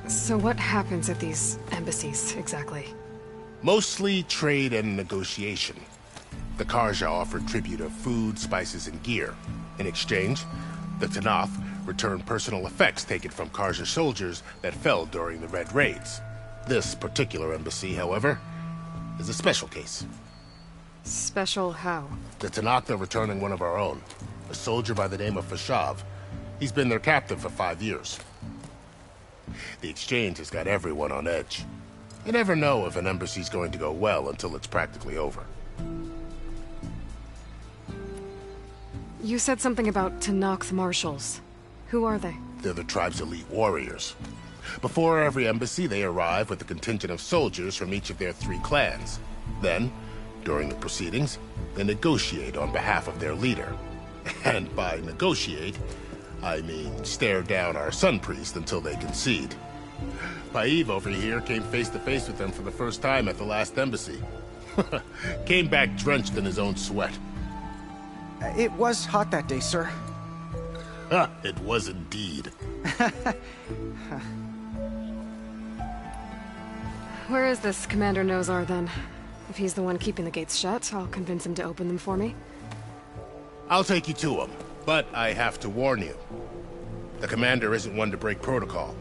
So what happens at these embassies, exactly? Mostly trade and negotiation. The Karja offered tribute of food, spices, and gear. In exchange, the Tanakh returned personal effects taken from Karja soldiers that fell during the Red Raids. This particular embassy, however, is a special case. Special how? The Tanakh are returning one of our own, a soldier by the name of Fashav. He's been their captain for 5 years. The exchange has got everyone on edge. You never know if an embassy's going to go well until it's practically over. You said something about Tanakh marshals. Who are they? They're the tribe's elite warriors. Before every embassy, they arrive with a contingent of soldiers from each of their 3 clans. Then, during the proceedings, they negotiate on behalf of their leader. And by negotiate, I mean stare down our Sun Priest until they concede. Paiv over here came face to face with them for the first time at the last embassy. Came back drenched in his own sweat. It was hot that day, sir. It was indeed. Where is this Commander Nozar, then? If he's the one keeping the gates shut, I'll convince him to open them for me. I'll take you to him, but I have to warn you. The commander isn't one to break protocol,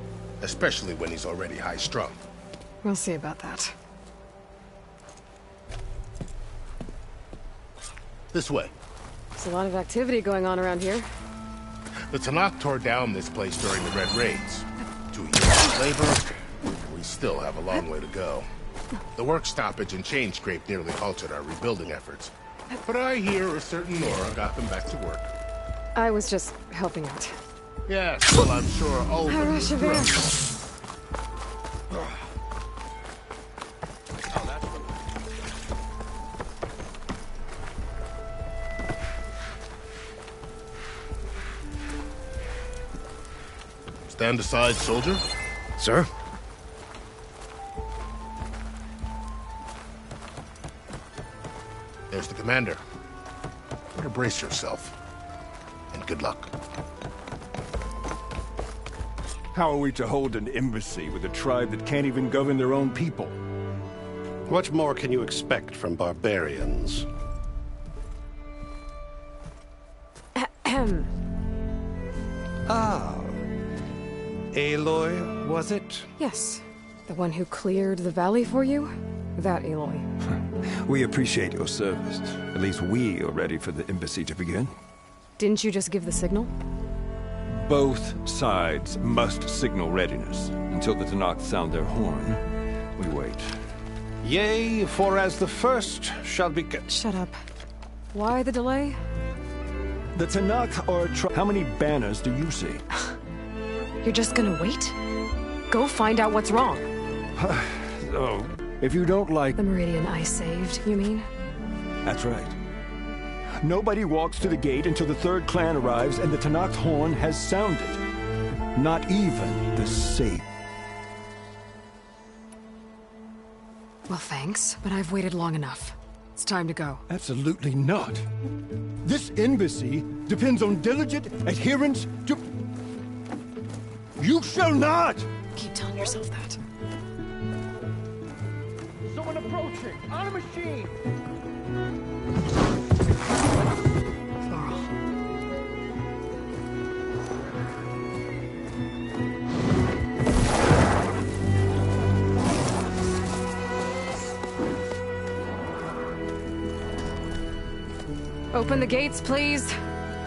especially when he's already high-strung. We'll see about that. This way. There's a lot of activity going on around here. The Tanakh tore down this place during the Red Raids. 2 years of labor, we still have a long way to go. The work stoppage and chain scrape nearly halted our rebuilding efforts. But I hear a certain Nora got them back to work. I was just helping out. Yes, well, I'm sure all of them was thrilled. Stand aside, soldier. Sir? There's the commander. Better brace yourself. And good luck. How are we to hold an embassy with a tribe that can't even govern their own people? What more can you expect from barbarians? Ahem. Ah. Aloy, was it? Yes. The one who cleared the valley for you? That Aloy. We appreciate your service. At least we are ready for the embassy to begin. Didn't you just give the signal? Both sides must signal readiness. Until the Tanakh sound their horn, we wait. Yea, for as the first shall be... Shut up. Why the delay? The Tanakh are a How many banners do you see? You're just gonna wait? Go find out what's wrong. Oh, if you don't like... The Meridian I saved, you mean? That's right. Nobody walks to the gate until the 3rd clan arrives and the Tanakh horn has sounded. Not even the safe. Well, thanks, but I've waited long enough. It's time to go. Absolutely not. This embassy depends on diligent adherence to... You shall not! Keep telling yourself that. Someone approaching! On a machine! Open the gates, please.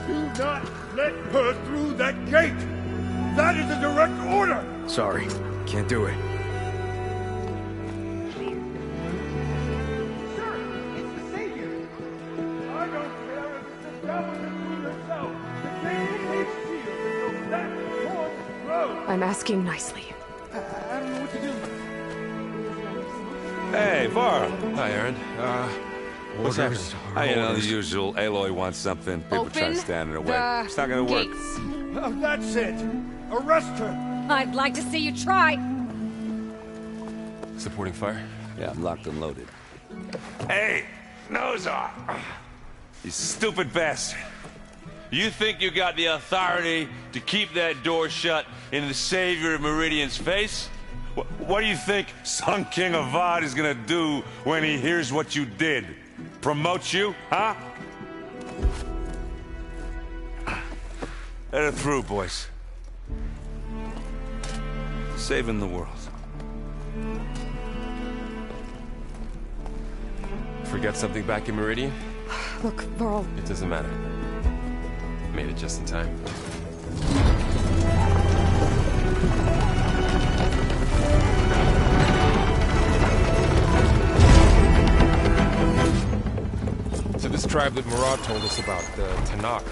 Do not let her through that gate! That is a direct order! Sorry, can't do it. Sir, it's the Savior! I don't care if it's the devil that threw herself! The gate is sealed until that horse blows! I'm asking nicely. I don't know what to do. Hey, Varl. Hi, Aaron. What's happening? You know, the usual. Aloy wants something. People try to stand in her way. It's not gonna work. Oh, that's it! Arrest her! I'd like to see you try. Supporting fire? Yeah, I'm locked and loaded. Hey, nose off! You stupid bastard. You think you got the authority to keep that door shut in the Savior of Meridian's face? What do you think Sun King Avad is gonna do when he hears what you did? Promote you, huh? Let her through, boys. Saving the world. Forget something back in Meridian? Look, Varl. It doesn't matter. Made it just in time. So this tribe that Murad told us about, the Tanakh,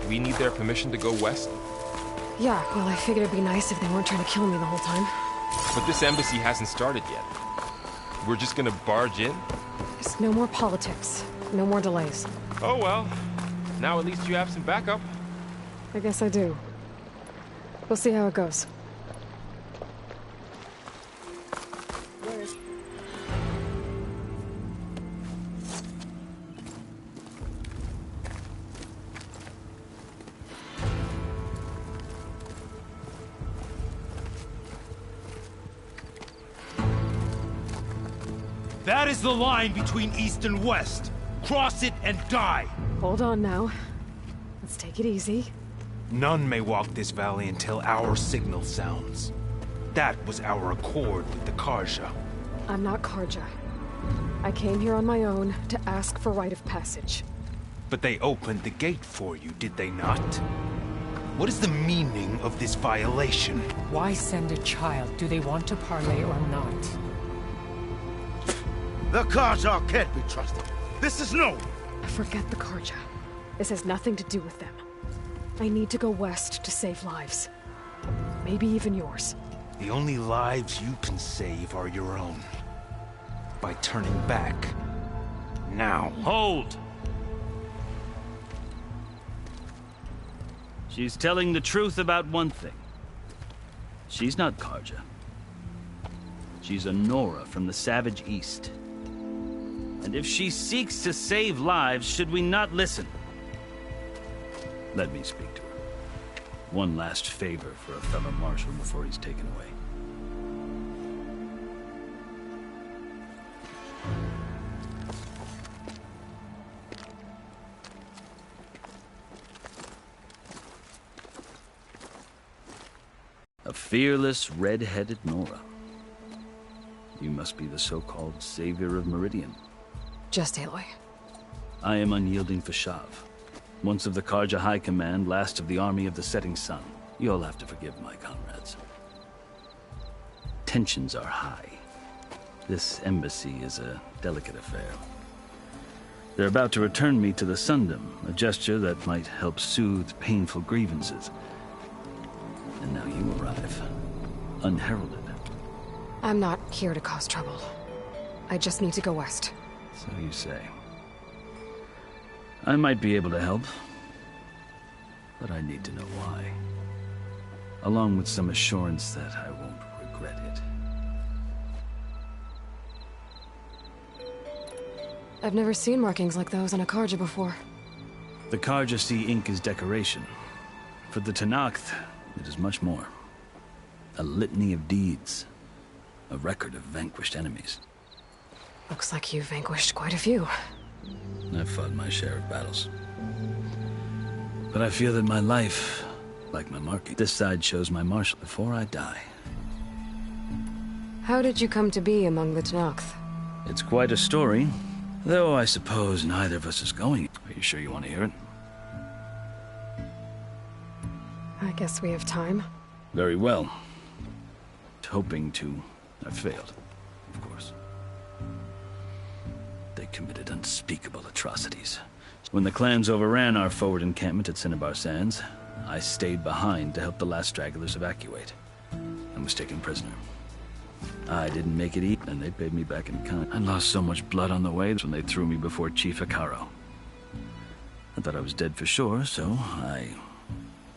we need their permission to go west? Yeah, well, I figured it'd be nice if they weren't trying to kill me the whole time. But this embassy hasn't started yet. We're just gonna barge in? Just no more politics. No more delays. Oh well. Now at least you have some backup. I guess I do. We'll see how it goes. That is the line between East and West. Cross it and die. Hold on now. Let's take it easy. None may walk this valley until our signal sounds. That was our accord with the Karja. I'm not Karja. I came here on my own to ask for rite of passage. But they opened the gate for you, did they not? What is the meaning of this violation? Why send a child? Do they want to parley or not? The Karja can't be trusted. This is no. Forget the Karja. This has nothing to do with them. I need to go west to save lives. Maybe even yours. The only lives you can save are your own. By turning back. Now. Hold! She's telling the truth about one thing. She's not Karja. She's a Nora from the Savage East. And if she seeks to save lives, should we not listen? Let me speak to her. One last favor for a fellow marshal before he's taken away. A fearless, red-headed Nora. You must be the so-called Savior of Meridian. Just Aloy. I am unyielding Fashav. Once of the Karja High Command, last of the Army of the Setting Sun. You'll have to forgive my comrades. Tensions are high. This embassy is a delicate affair. They're about to return me to the Sundom, a gesture that might help soothe painful grievances. And now you arrive, unheralded. I'm not here to cause trouble. I just need to go west. So you say. I might be able to help, but I need to know why. Along with some assurance that I won't regret it. I've never seen markings like those on a Karja before. The Karja see ink as decoration. For the Tanakh, it is much more. A litany of deeds. A record of vanquished enemies. Looks like you've vanquished quite a few. I've fought my share of battles. But I feel that my life, like my marking, this side shows my marshal before I die. How did you come to be among the Tenakth? It's quite a story, though I suppose neither of us is going. Are you sure you want to hear it? I guess we have time. Very well. Hoping to... I failed, of course. They committed unspeakable atrocities. When the clans overran our forward encampment at Cinnabar Sands, I stayed behind to help the last stragglers evacuate, and was taken prisoner. I didn't make it eat, and they paid me back in kind. I lost so much blood on the way when they threw me before Chief Hikaro. I thought I was dead for sure, so I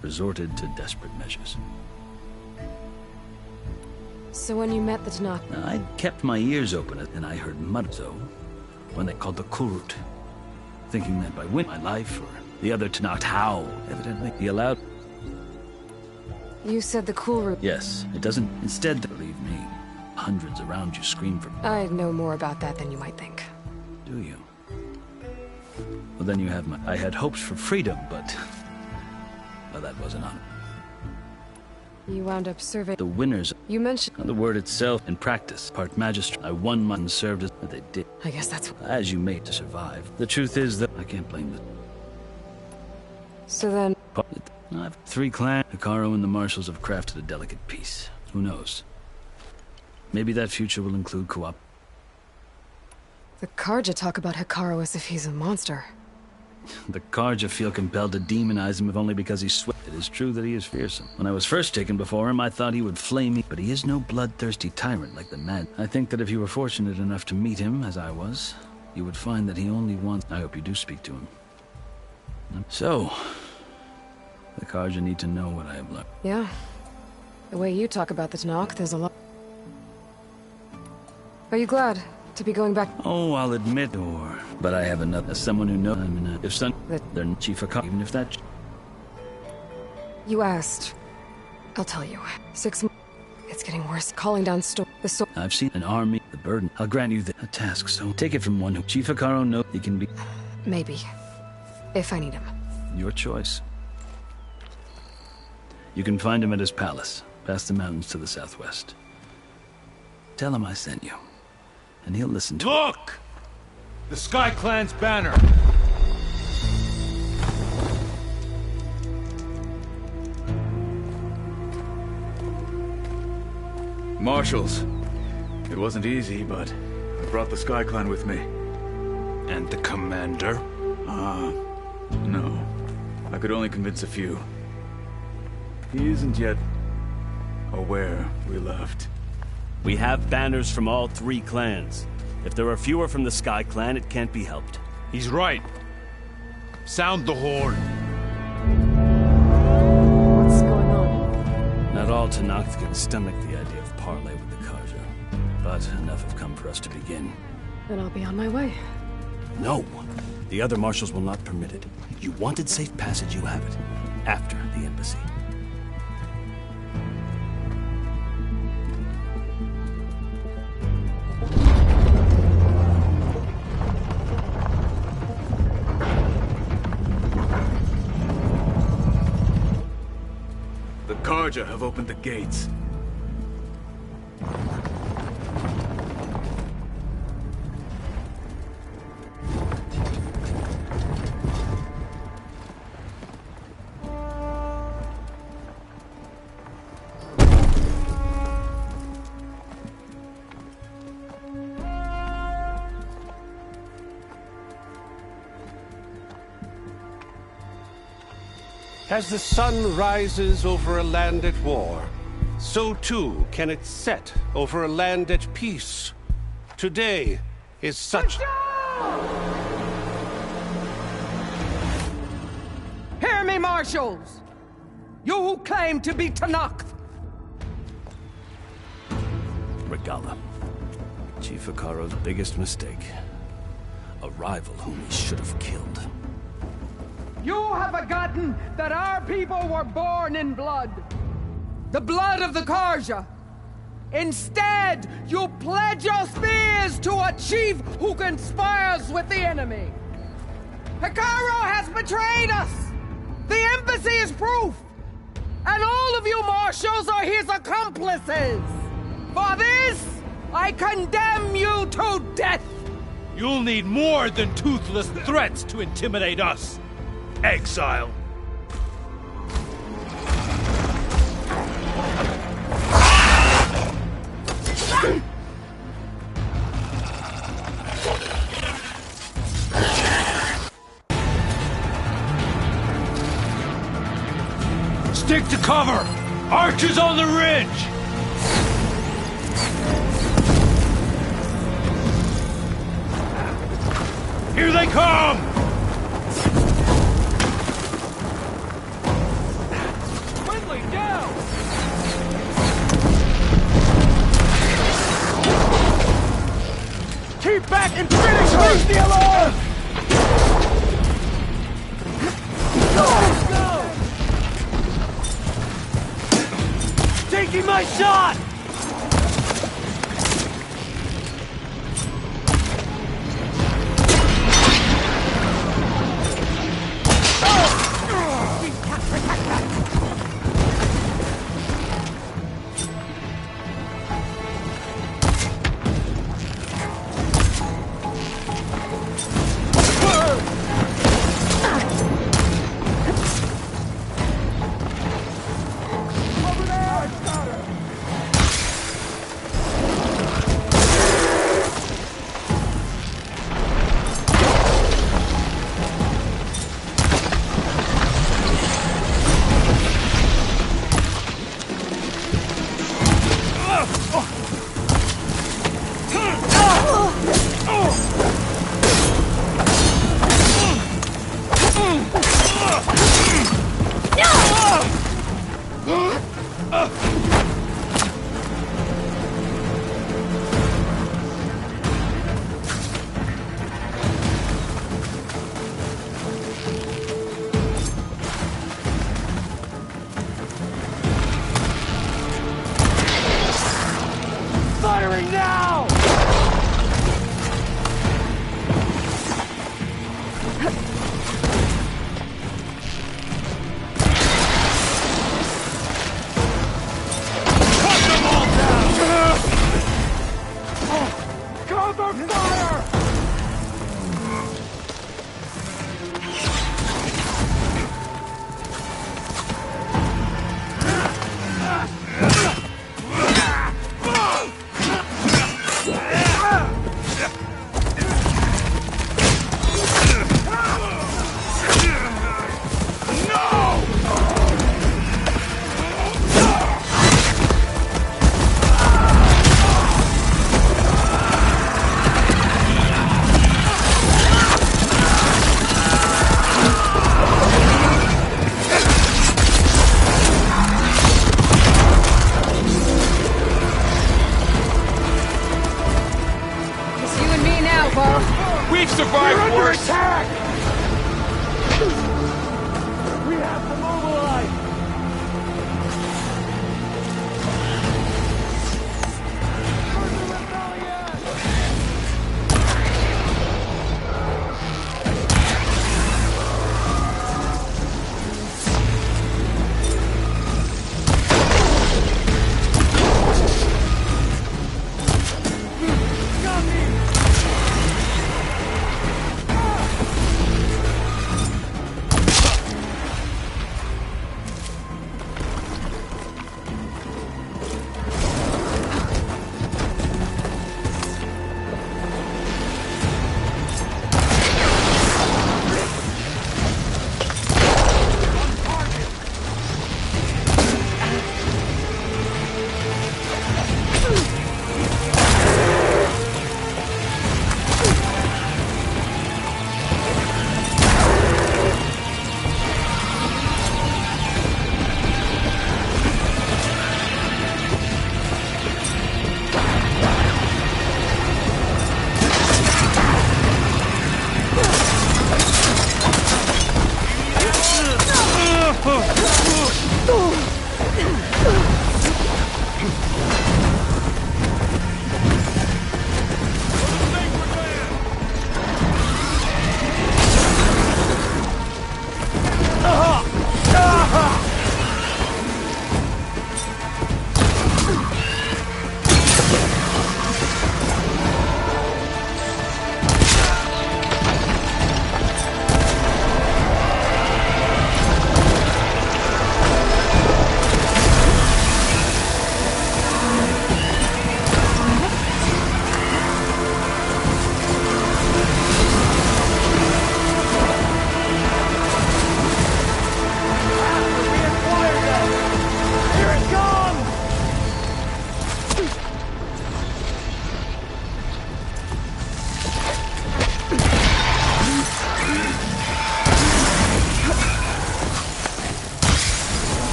resorted to desperate measures. So when you met the Tenakth... I kept my ears open, and I heard mud, so when they called the Kurut, thinking that by winning my life, or the other Tenakth how, evidently, he allowed... You said the Kulru... Yes, it doesn't... Instead, believe me, hundreds around you scream for... I know more about that than you might think. Do you? Well, then you have my... I had hopes for freedom, but... Well, that wasn't on. You wound up serving... The winners... You mentioned... The word itself, in practice, part magistrate. I won my and served as... They did. I guess that's... As you made to survive. The truth is that... I can't blame them. So then... I've 3 clans. Hikaro and the marshals have crafted a delicate peace. Who knows? Maybe that future will include co-op. The Karja talk about Hikaro as if he's a monster. The Karja feel compelled to demonize him if only because he's swift. It is true that he is fearsome. When I was first taken before him, I thought he would flame me, but he is no bloodthirsty tyrant like the mad. I think that if you were fortunate enough to meet him, as I was, you would find that he only wants... I hope you do speak to him. So, the Karja need to know what I have learned. Yeah. The way you talk about the Tenakth, there's a lot... Are you glad to be going back? Oh, I'll admit, or... But I have another... As someone who knows... I'm in a... If son... They're Chief Hikaro, even if that... You asked. I'll tell you. 6 months... It's getting worse. Calling down the I've seen an army, the burden. I'll grant you a task, so take it from one who... Chief Hikaro knows he can be... Maybe. If I need him. Your choice. You can find him at his palace, past the mountains to the southwest. Tell him I sent you, and he'll listen to... Look! The Sky Clan's banner! Marshals. It wasn't easy, but I brought the Sky Clan with me. And the commander? No. I could only convince a few. He isn't yet aware we left. We have banners from all 3 clans. If there are fewer from the Sky Clan, it can't be helped. He's right. Sound the horn. What's going on? Not all Tenakth can stomach the idea of parley with the Karja. But enough have come for us to begin. Then I'll be on my way. No. The other marshals will not permit it. You wanted safe passage, you have it. After the embassy. The Karja have opened the gates. As the sun rises over a land at war, so too can it set over a land at peace. Today is such... Hear me, marshals! You who claim to be Tenakth! Regala. Chief Hikaro's biggest mistake. A rival whom he should have killed. You have forgotten that our people were born in blood. the blood of the Karja. Instead, you pledge your spears to a chief who conspires with the enemy. Hikaru has betrayed us! The embassy is proof! And all of you marshals are his accomplices! For this, I condemn you to death! You'll need more than toothless threats to intimidate us, exile. Stick to cover! Archers on the ridge! Here they come! Friendly down! Keep back and finish her! Leave me alone! Go! Taking my shot! Firing now! Cut them all down! Cover fire! We've survived worse! Attack! We have to mobilize!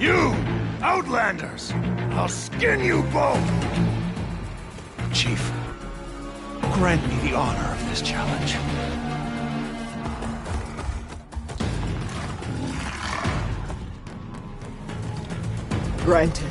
You! Outlanders! I'll skin you both! Chief, grant me the honor of this challenge. Granted.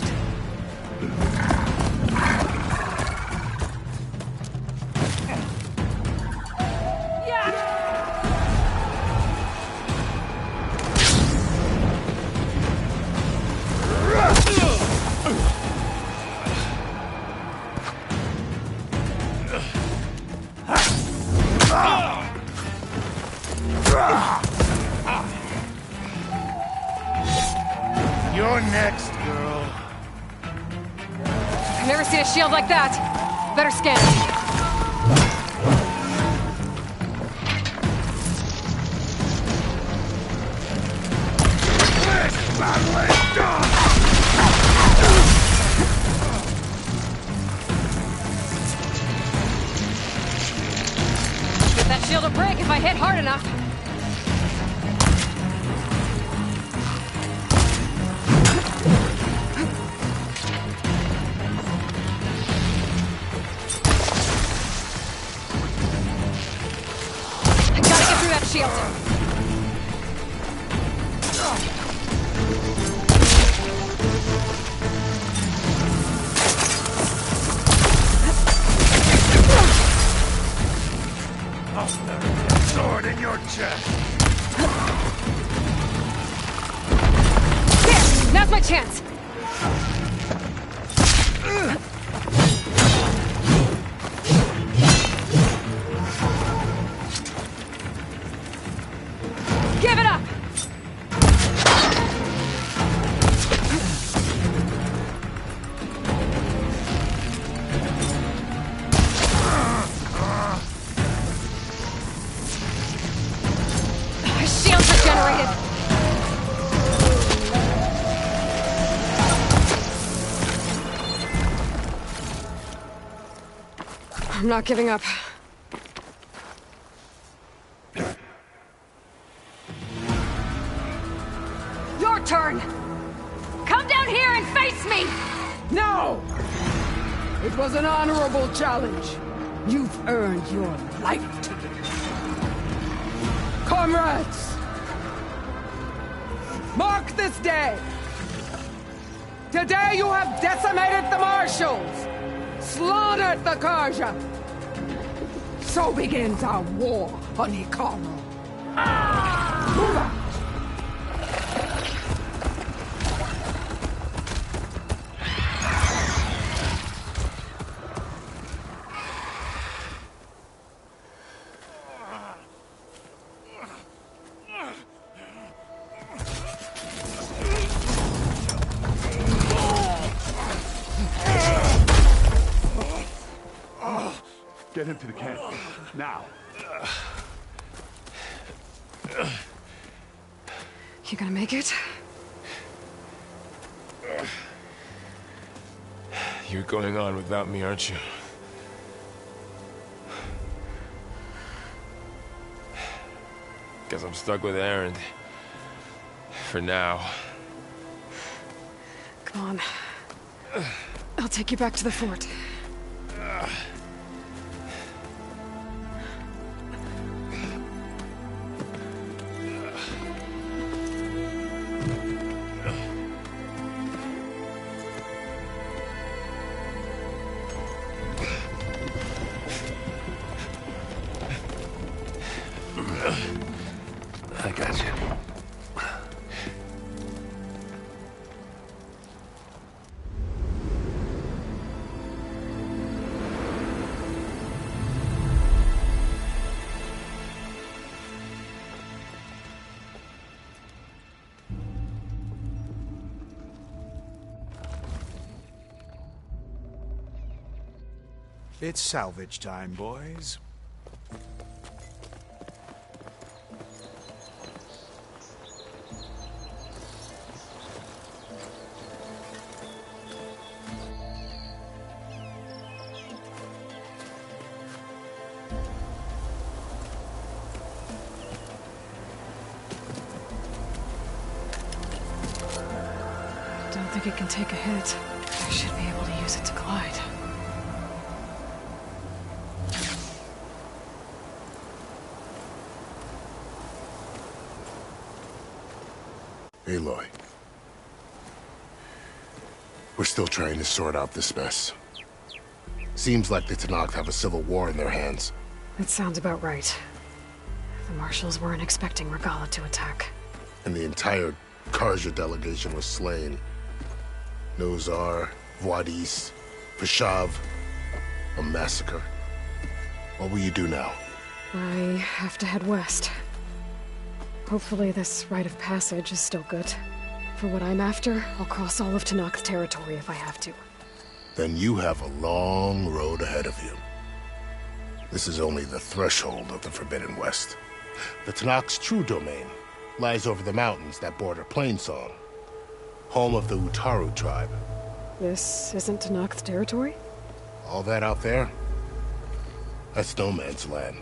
You're next, girl. I've never seen a shield like that. Better scan it. This battle is done! Get that shield will break if I hit hard enough. I gotta get through that shield. Sword in your chest! There! Now's my chance! Give it up! Shields regenerated! I'm not giving up. Your turn! Come down here and face me! No! It was an honorable challenge. You've earned your life today. Comrades! Mark this day! Today you have decimated the Marshals! Slaughtered the Karja! So begins our war on Hikaru. Move out! Get him to the camp. Now. You gonna make it? You're going on without me, aren't you? Guess I'm stuck with Aaron. For now. Come on. I'll take you back to the fort. I got you. It's salvage time, boys. Don't think it can take a hit. I should be able to use it to glide. Aloy. We're still trying to sort out this mess. Seems like the Tenakth have a civil war in their hands. That sounds about right. The Marshals weren't expecting Regala to attack. And the entire Karja delegation was slain. Nozar, Wadis, Vashav. A massacre. What will you do now? I have to head west. Hopefully this rite of passage is still good. For what I'm after, I'll cross all of Tenakth territory if I have to. Then you have a long road ahead of you. This is only the threshold of the Forbidden West. The Tenakth's true domain lies over the mountains that border Plainsong, home of the Utaru tribe. This isn't Tenakth territory? All that out there? That's no man's land.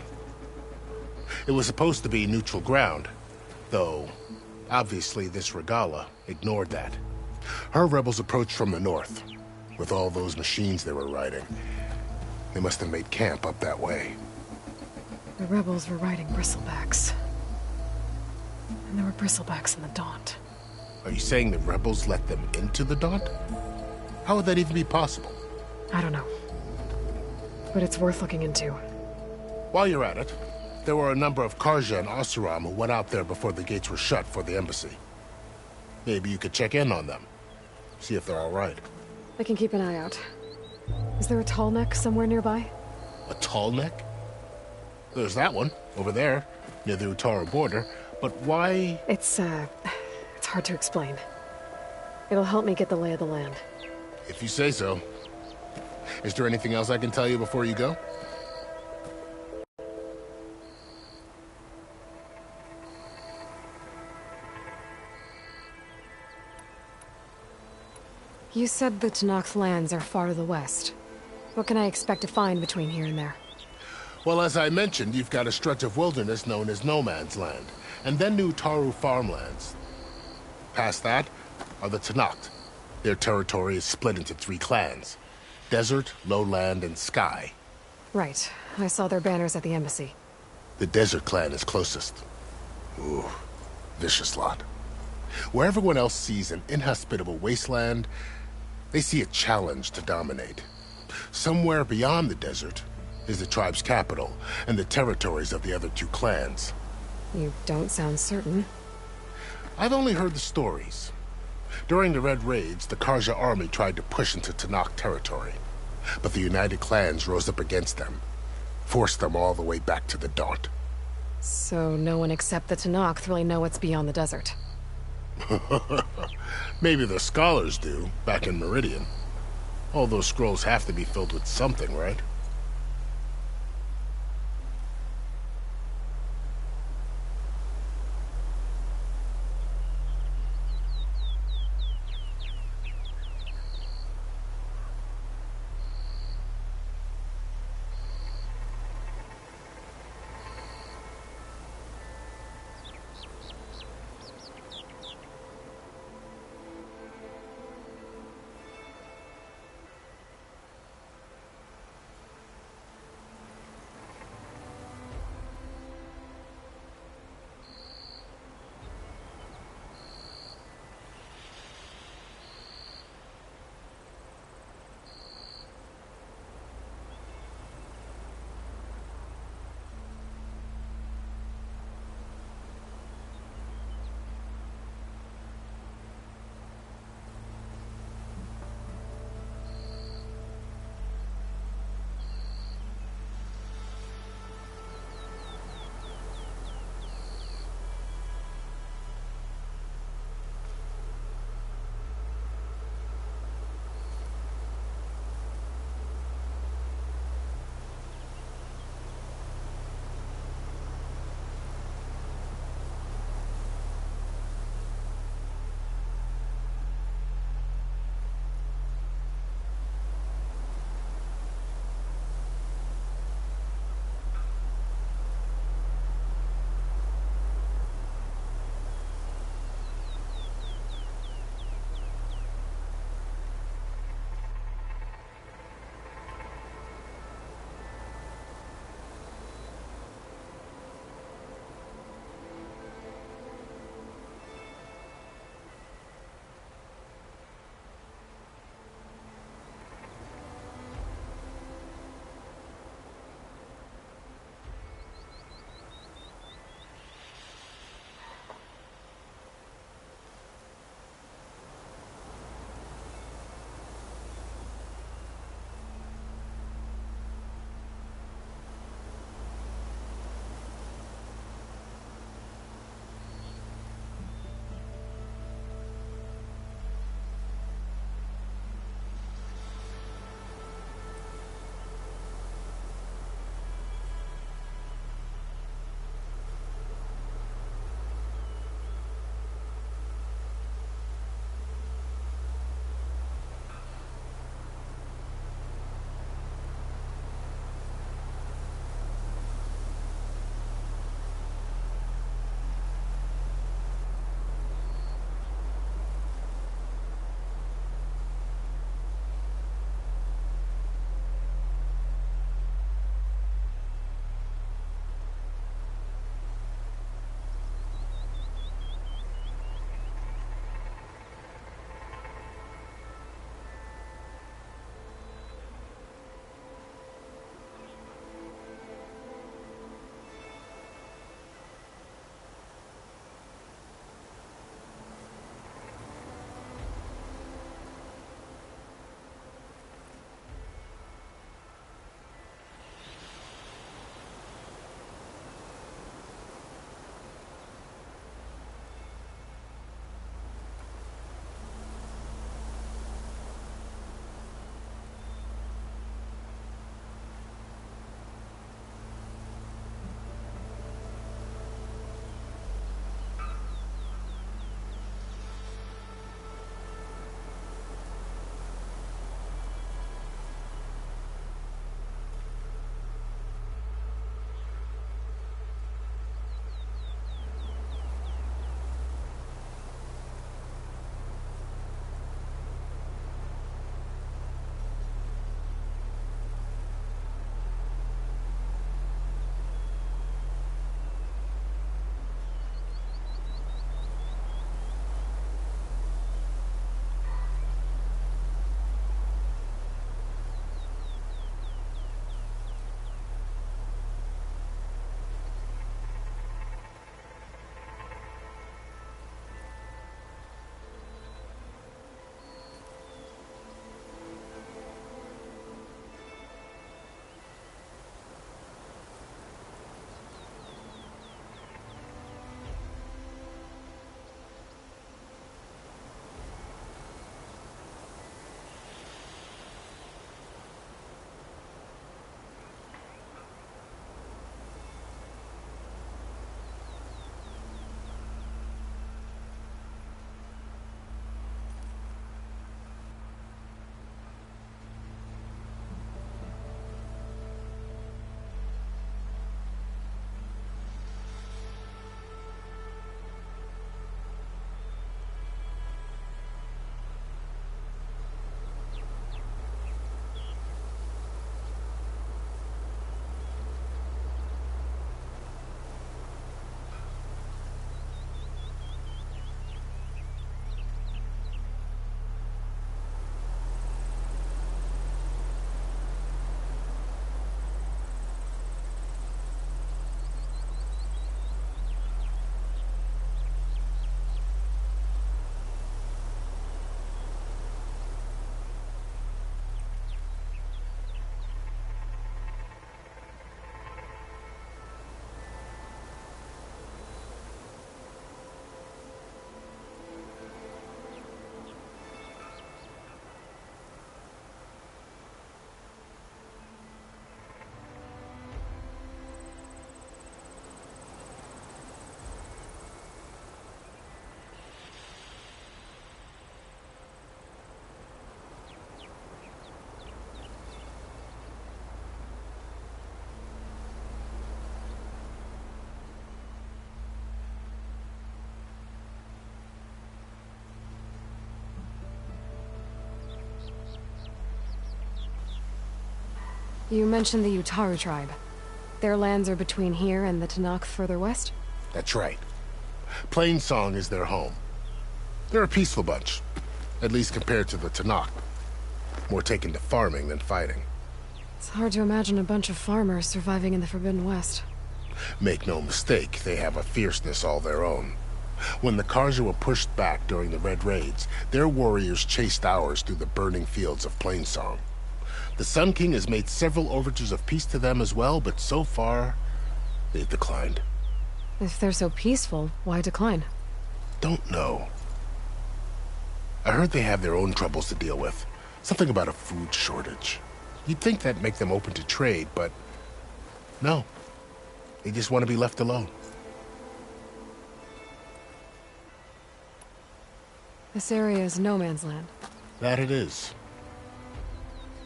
It was supposed to be neutral ground, though obviously this Regala ignored that. Her rebels approached from the north, with all those machines they were riding. They must have made camp up that way. The rebels were riding bristlebacks. And there were bristlebacks in the Daunt. Are you saying the rebels let them into the Daunt? How would that even be possible? I don't know. But it's worth looking into. While you're at it, there were a number of Karja and Oseram who went out there before the gates were shut for the embassy. Maybe you could check in on them. See if they're all right. I can keep an eye out. Is there a tall neck somewhere nearby? A tall neck? There's that one, over there, near the Utaru border. But why? It's hard to explain. It'll help me get the lay of the land. If you say so. Is there anything else I can tell you before you go? You said the Tenakth lands are far to the west. What can I expect to find between here and there? Well, as I mentioned, you've got a stretch of wilderness known as No Man's Land, and then new Utaru farmlands. Past that are the Tenakth. Their territory is split into 3 clans: Desert, Lowland, and Sky. Right. I saw their banners at the embassy. The Desert clan is closest. Ooh, vicious lot. Where everyone else sees an inhospitable wasteland, they see a challenge to dominate. Somewhere beyond the desert is the tribe's capital and the territories of the other 2 clans. You don't sound certain. I've only heard the stories. During the Red Raids, the Karja army tried to push into Tenakth territory, but the United Clans rose up against them, forced them all the way back to the Daunt. So no one except the Tenakth really know what's beyond the desert. Maybe the scholars do, back in Meridian. All those scrolls have to be filled with something, right? You mentioned the Utaru tribe. Their lands are between here and the Tanakh further west? That's right. Plainsong is their home. They're a peaceful bunch, at least compared to the Tanakh. More taken to farming than fighting. It's hard to imagine a bunch of farmers surviving in the Forbidden West. Make no mistake, they have a fierceness all their own. When the Karja were pushed back during the Red Raids, their warriors chased ours through the burning fields of Plainsong. The Sun King has made several overtures of peace to them as well, but so far, they've declined. If they're so peaceful, why decline? Don't know. I heard they have their own troubles to deal with. Something about a food shortage. You'd think that'd make them open to trade, but no. They just want to be left alone. This area is no man's land. That it is.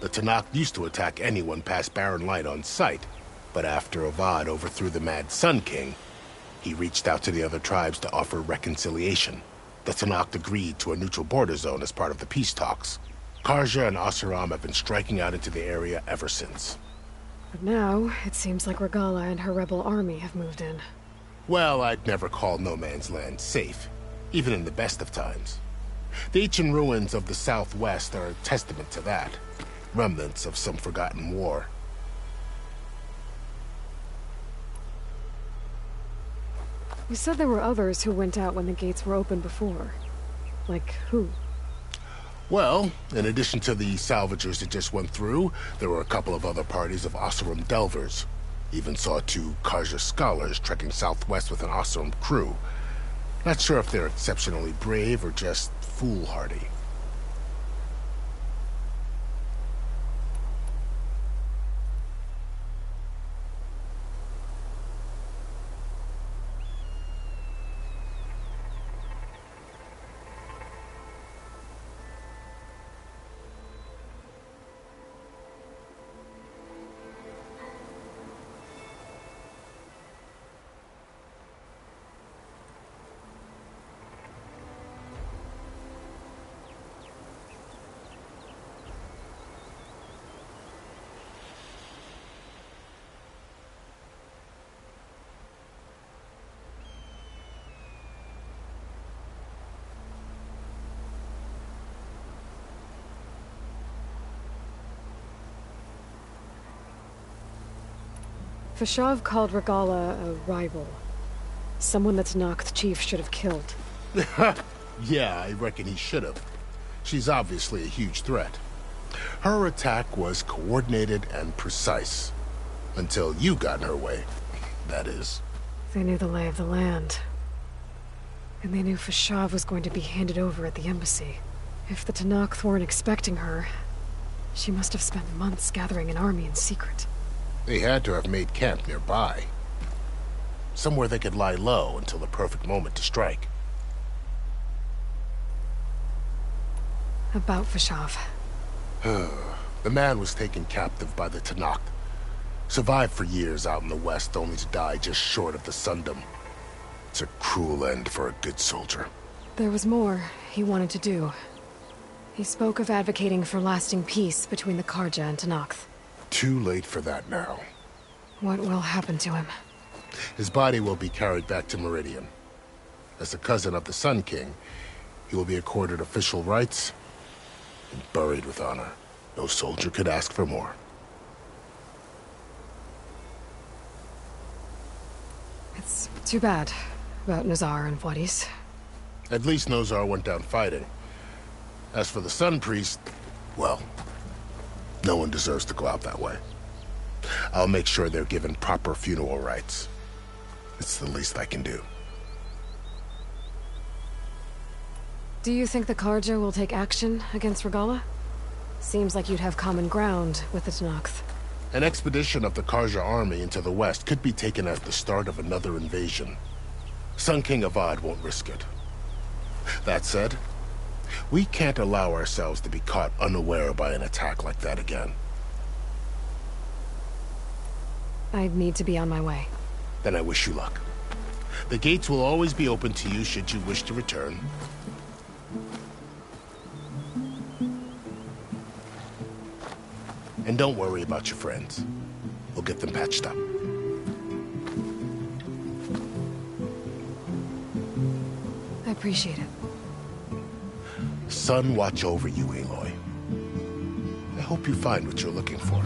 The Tanakh used to attack anyone past Barren Light on sight, but after Avad overthrew the Mad Sun King, he reached out to the other tribes to offer reconciliation. The Tanakh agreed to a neutral border zone as part of the peace talks. Karja and Asuram have been striking out into the area ever since. But now, it seems like Regala and her rebel army have moved in. Well, I'd never call no man's land safe, even in the best of times. The ancient ruins of the Southwest are a testament to that. Remnants of some forgotten war. You said there were others who went out when the gates were open before. Like who? Well, in addition to the salvagers that just went through, there were a couple of other parties of Oseram delvers. Even saw 2 Karja scholars trekking southwest with an Oseram crew. Not sure if they're exceptionally brave or just foolhardy. Fashav called Regala a rival. Someone that Tanakh chief should have killed. Yeah, I reckon he should have. She's obviously a huge threat. Her attack was coordinated and precise. Until you got in her way, that is. They knew the lay of the land. And they knew Fashav was going to be handed over at the embassy. If the Tanakh weren't expecting her, she must have spent months gathering an army in secret. They had to have made camp nearby. Somewhere they could lie low until the perfect moment to strike. About Fashav. The man was taken captive by the Tanakh. Survived for years out in the west, only to die just short of the Sundom. It's a cruel end for a good soldier. There was more he wanted to do. He spoke of advocating for lasting peace between the Karja and Tanakh. Too late for that now. What will happen to him? His body will be carried back to Meridian. As a cousin of the Sun King, he will be accorded official rights and buried with honor. No soldier could ask for more. It's too bad about Nazar and Wadis. At least Nozar went down fighting. As for the Sun Priest, well, no one deserves to go out that way. I'll make sure they're given proper funeral rites. It's the least I can do. Do you think the Karja will take action against Regala? Seems like you'd have common ground with the Tanakh. An expedition of the Karja army into the west could be taken as the start of another invasion. Sun King Avad won't risk it. That said, we can't allow ourselves to be caught unaware by an attack like that again. I'd need to be on my way. Then I wish you luck. The gates will always be open to you should you wish to return. And don't worry about your friends. We'll get them patched up. I appreciate it. Sun watch over you, Aloy. I hope you find what you're looking for.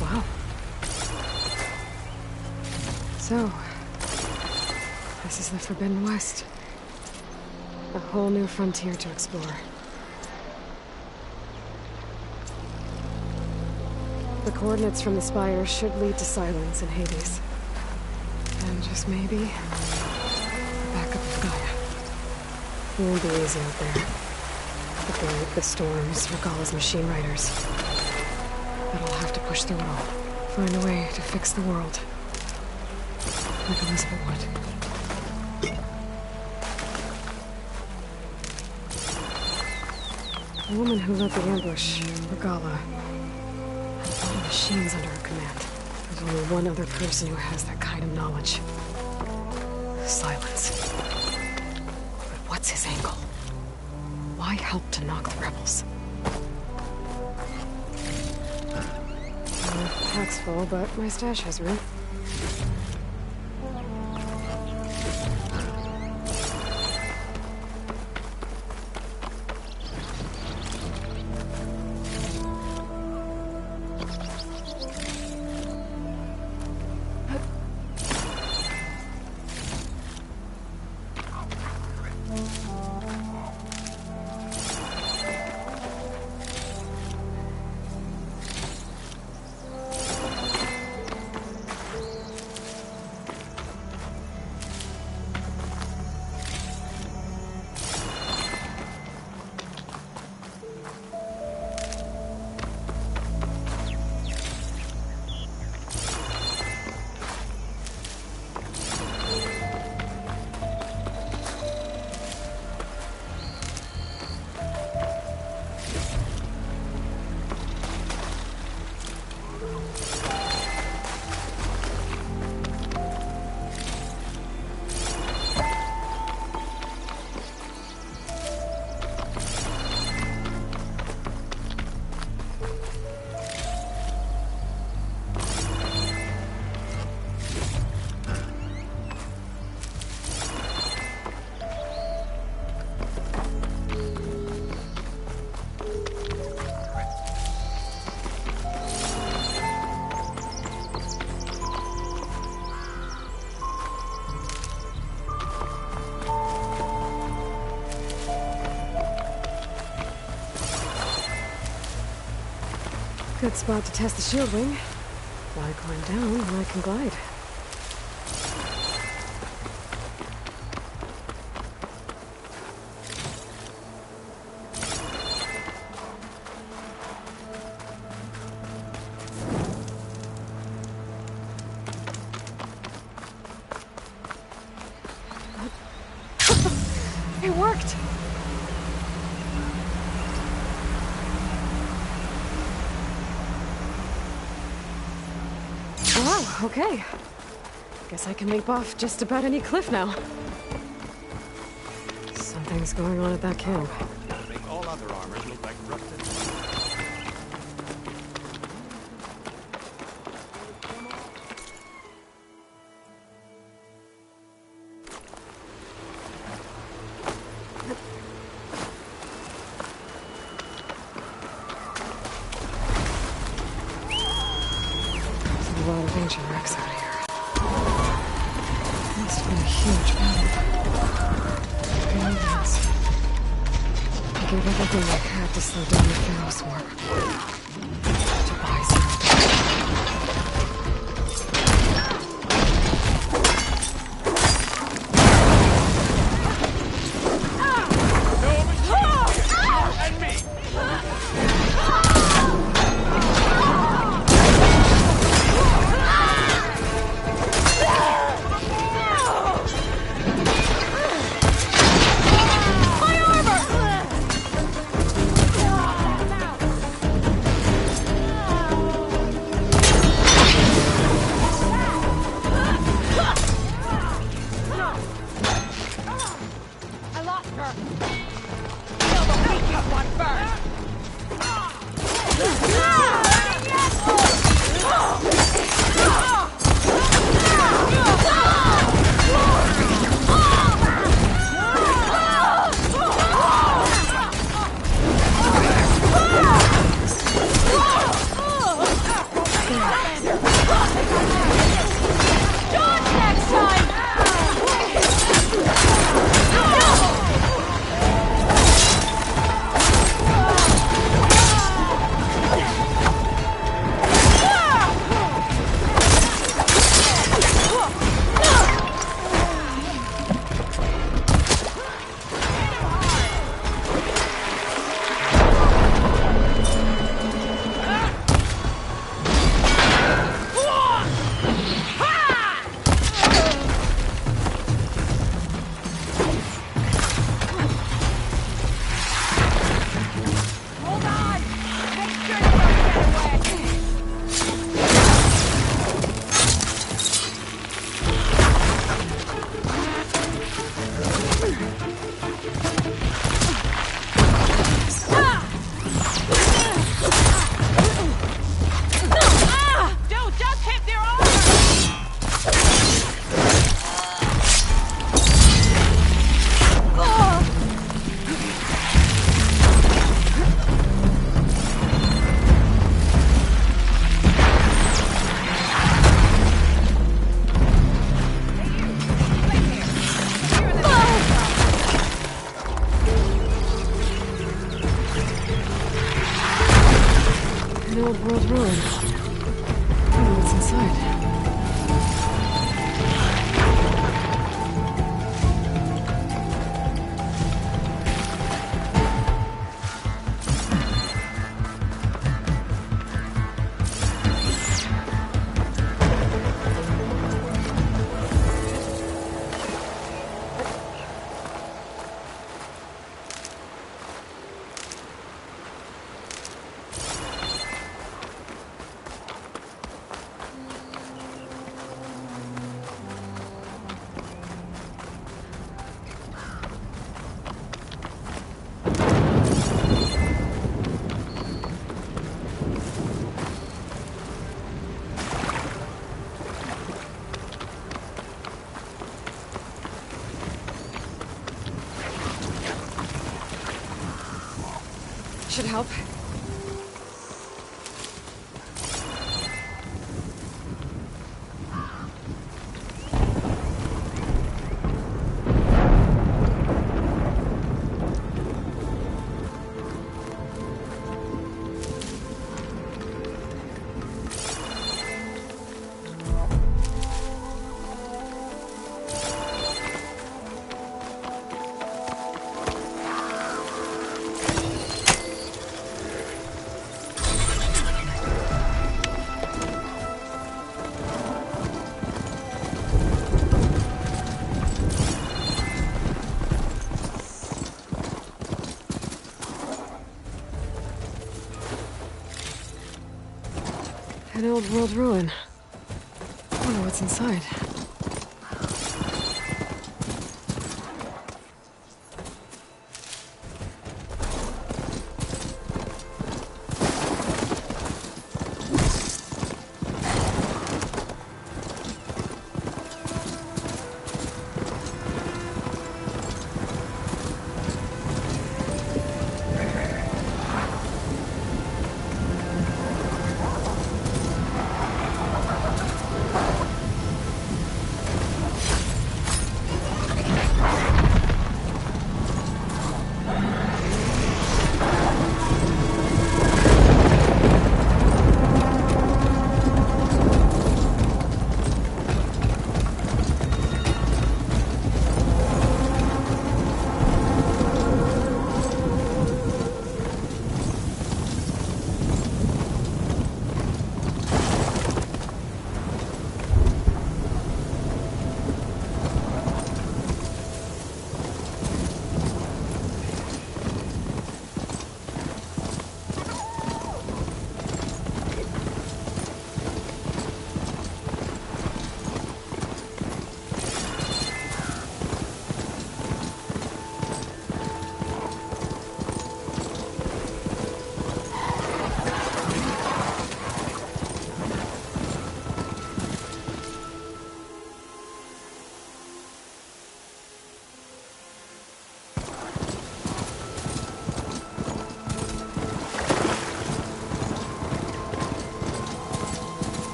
Wow. So, this is the Forbidden West. A whole new frontier to explore. The coordinates from the spire should lead to Silence and Hades. And just maybe, the backup of Gaia. It won't be easy out there. The Blade, the Storms, Regalla's machine riders. But I'll have to push through it all. Find a way to fix the world. Like Elizabeth would. The woman who led the ambush, Regalla, had a lot of machines under her command. There's only one other person who has that kind of knowledge. Silence. But what's his angle? Why help to knock the rebels? Pack's full, but my stash has room. Good spot to test the shield wing. Why climb down when I can glide? It worked! Wow, okay. Guess I can leap off just about any cliff now. Something's going on at that camp. Make all other armors look like rusted. A lot of ancient wrecks out here. Must have been a huge battle. Aliens. I gave everything I had to slow down the Pharaoh swarm. To buy zero. ruin. Wonder what's inside. Should help. An old world ruin. Wonder what's inside.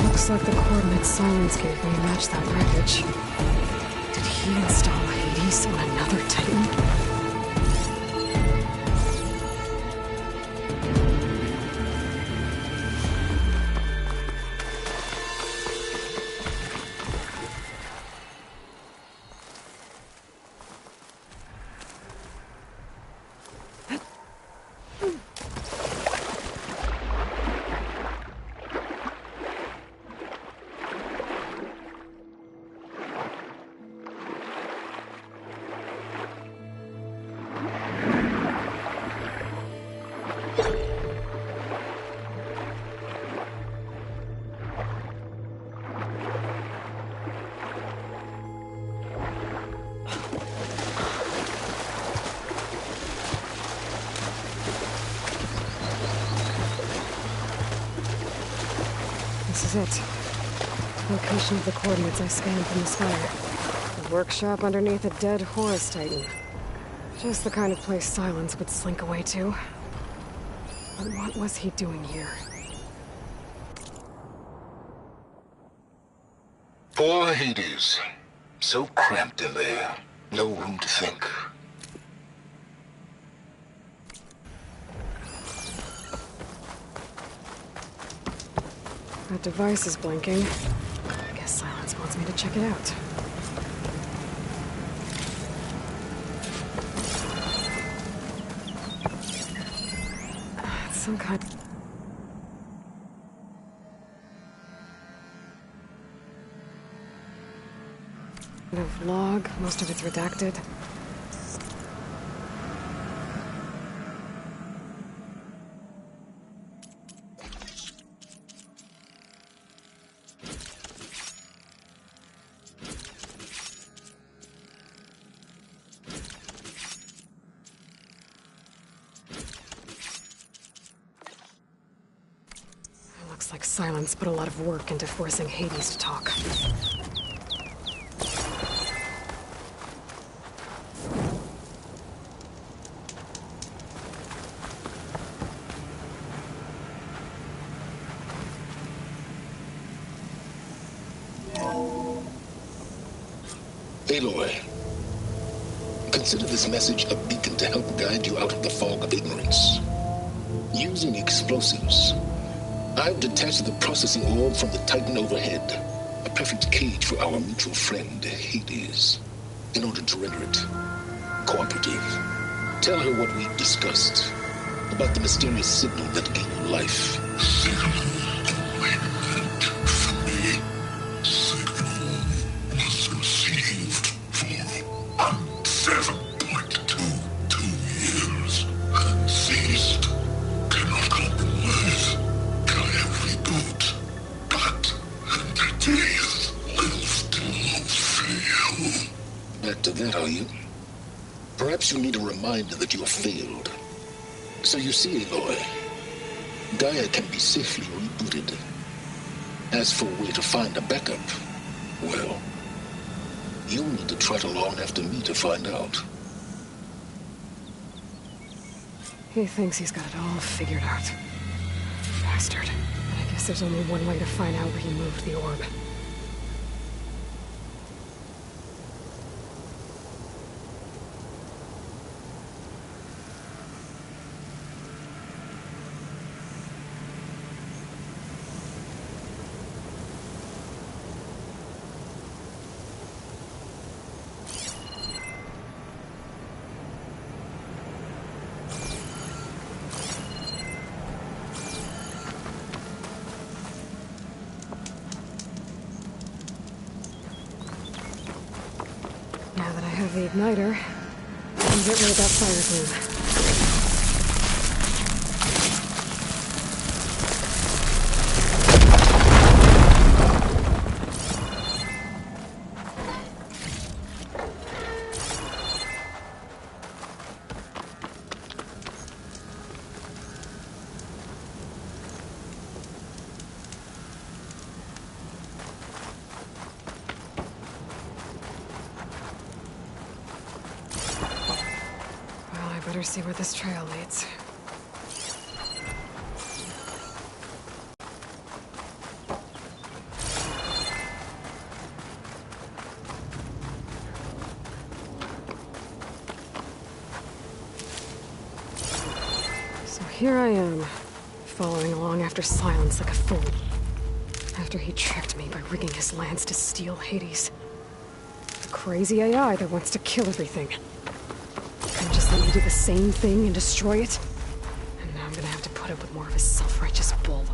Looks like the coordinates Silence gave me match that wreckage. Did he install Hades on another Titan? This is it. Location of the coordinates I scanned from the spire. A workshop underneath a dead Horus Titan. Just the kind of place Silence would slink away to. But what was he doing here? Poor Hades. So cramped in there. No room to think. That device is blinking. I guess Silence wants me to check it out. It's some kind of log. Most of it's redacted. Looks like Silence put a lot of work into forcing Hades to talk. Aloy, consider this message a beacon to help guide you out of the fog of ignorance. Using explosives, I've detached the processing orb from the Titan overhead, a perfect cage for our mutual friend, Hades, in order to render it cooperative. Tell her what we discussed about the mysterious signal that gave you life. Back to that, are you? Perhaps you need a reminder that you have failed. So you see, Aloy, Gaia can be safely rebooted. As for where to find a backup, well, you'll need to trot along after me to find out. He thinks he's got it all figured out. Bastard. But I guess there's only one way to find out where he moved the orb. Now that I have the igniter, I can get rid of that fire gloom. Better see where this trail leads. So here I am, following along after Silence like a fool. After he tricked me by rigging his lance to steal Hades. The crazy AI that wants to kill everything. Couldn't just let me do the same thing and destroy it? And now I'm gonna have to put up with more of his self-righteous bull.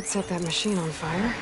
Could set that machine on fire.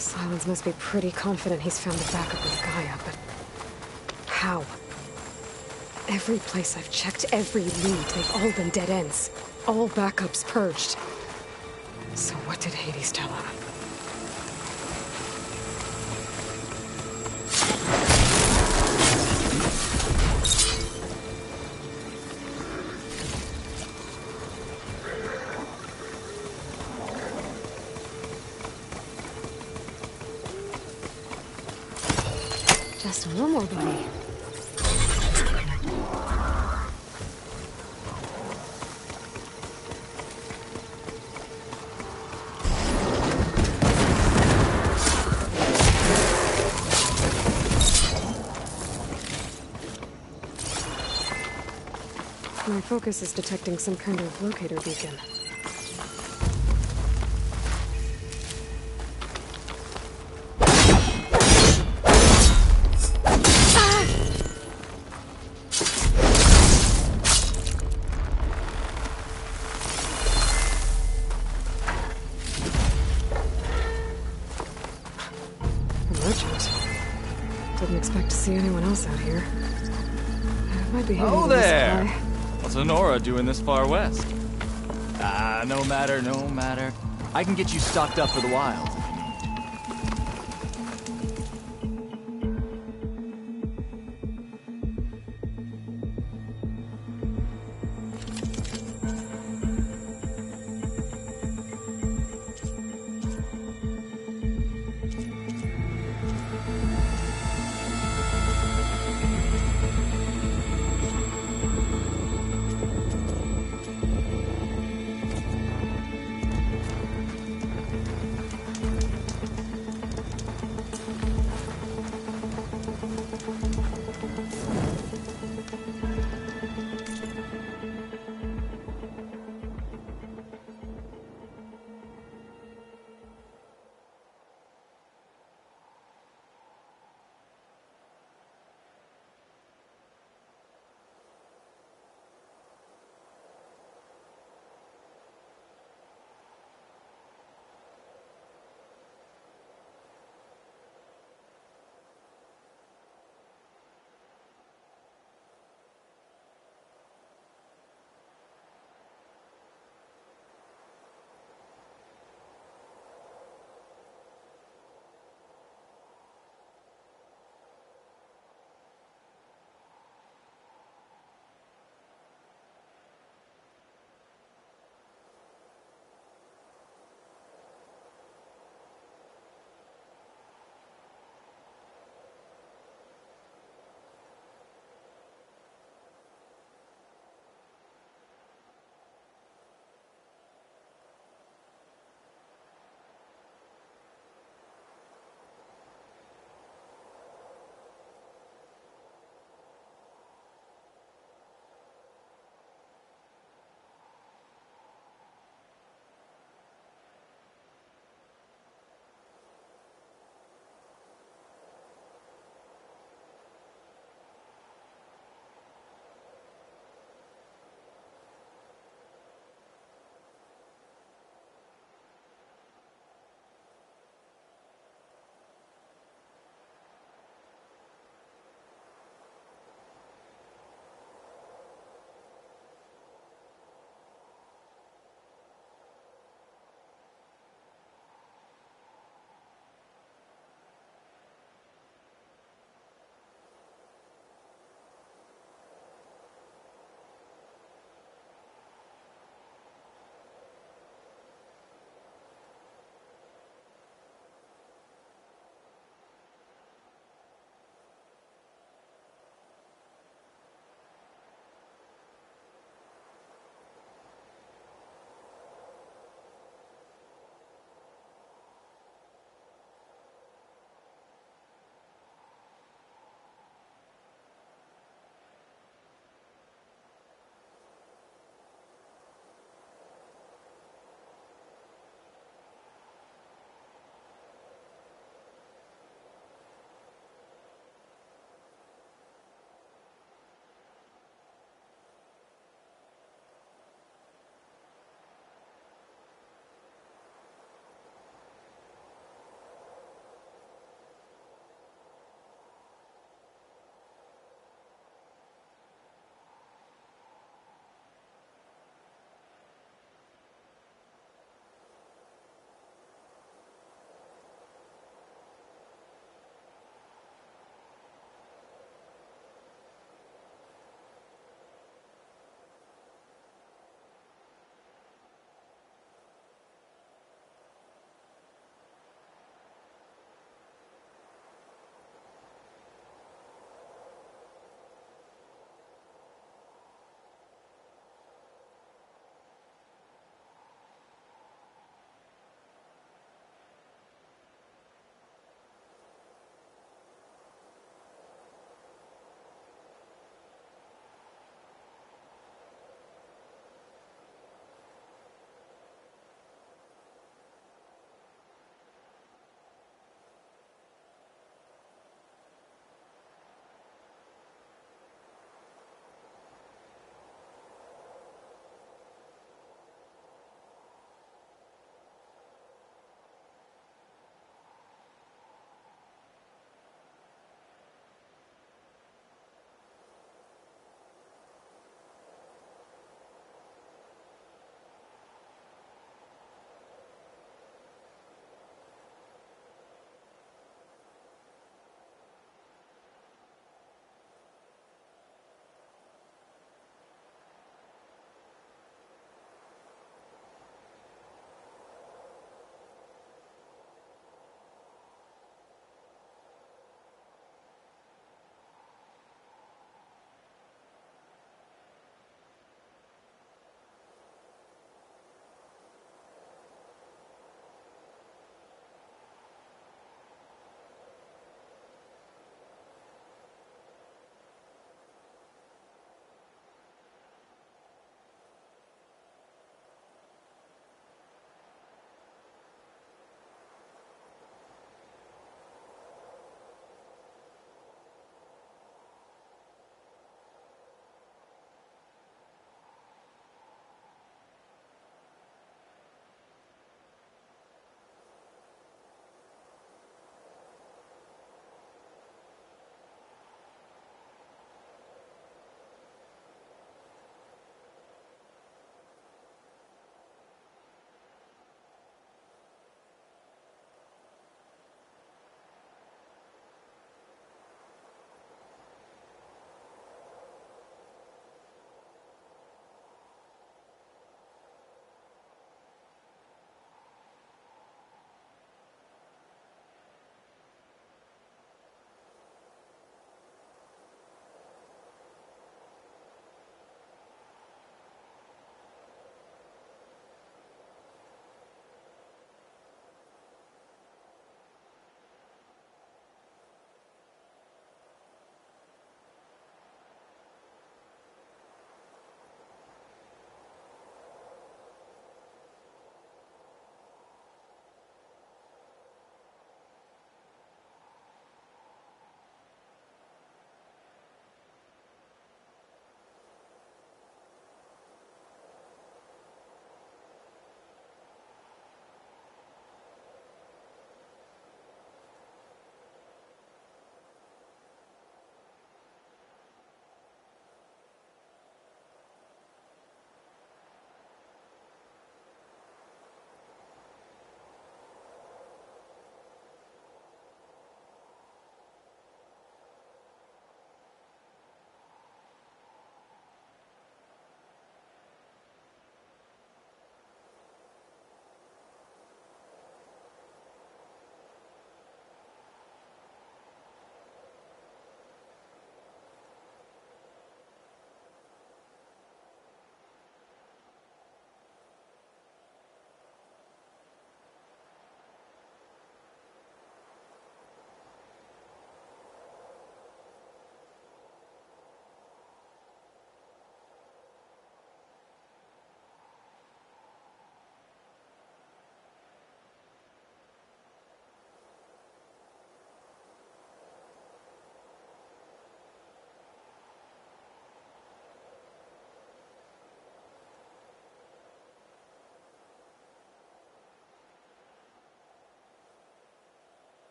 Silence must be pretty confident he's found the backup with Gaia, but how? Every place I've checked, every lead, they've all been dead ends. All backups purged. So what did Hades tell him? Just one more, buddy. My focus is detecting some kind of locator beacon. Didn't expect to see anyone else out here. Might be Oh there! What's Honora doing this far west? No matter, no matter. I can get you stocked up for the wilds.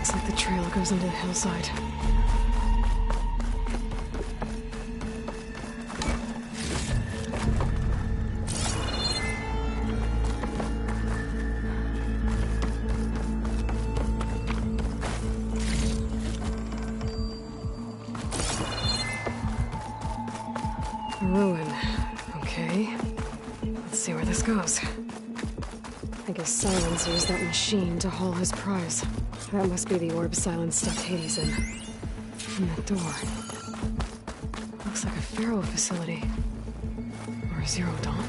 Looks like the trail goes into the hillside. A ruin. Okay. Let's see where this goes. I guess Silence used that machine to haul his prize. That must be the orb Silence stuck Hades in. And that door. Looks like a Pharaoh facility. Or a Zero Dawn.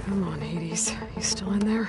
Come on, Hades. You still in there?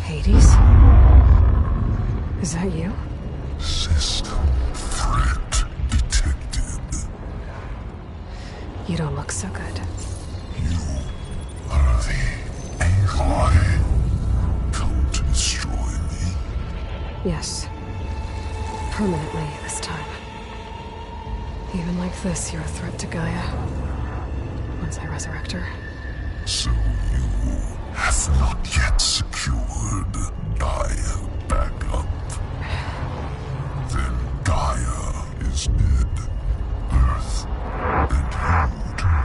Hades? Is that you? System threat detected. You don't look so good. You are the Aloy. Come to destroy me. Yes. Permanently this time. Even like this, you're a threat to Gaia. Once I resurrect her. So you have not yet secured Gaia back up. Then Gaia is dead. Earth and you too.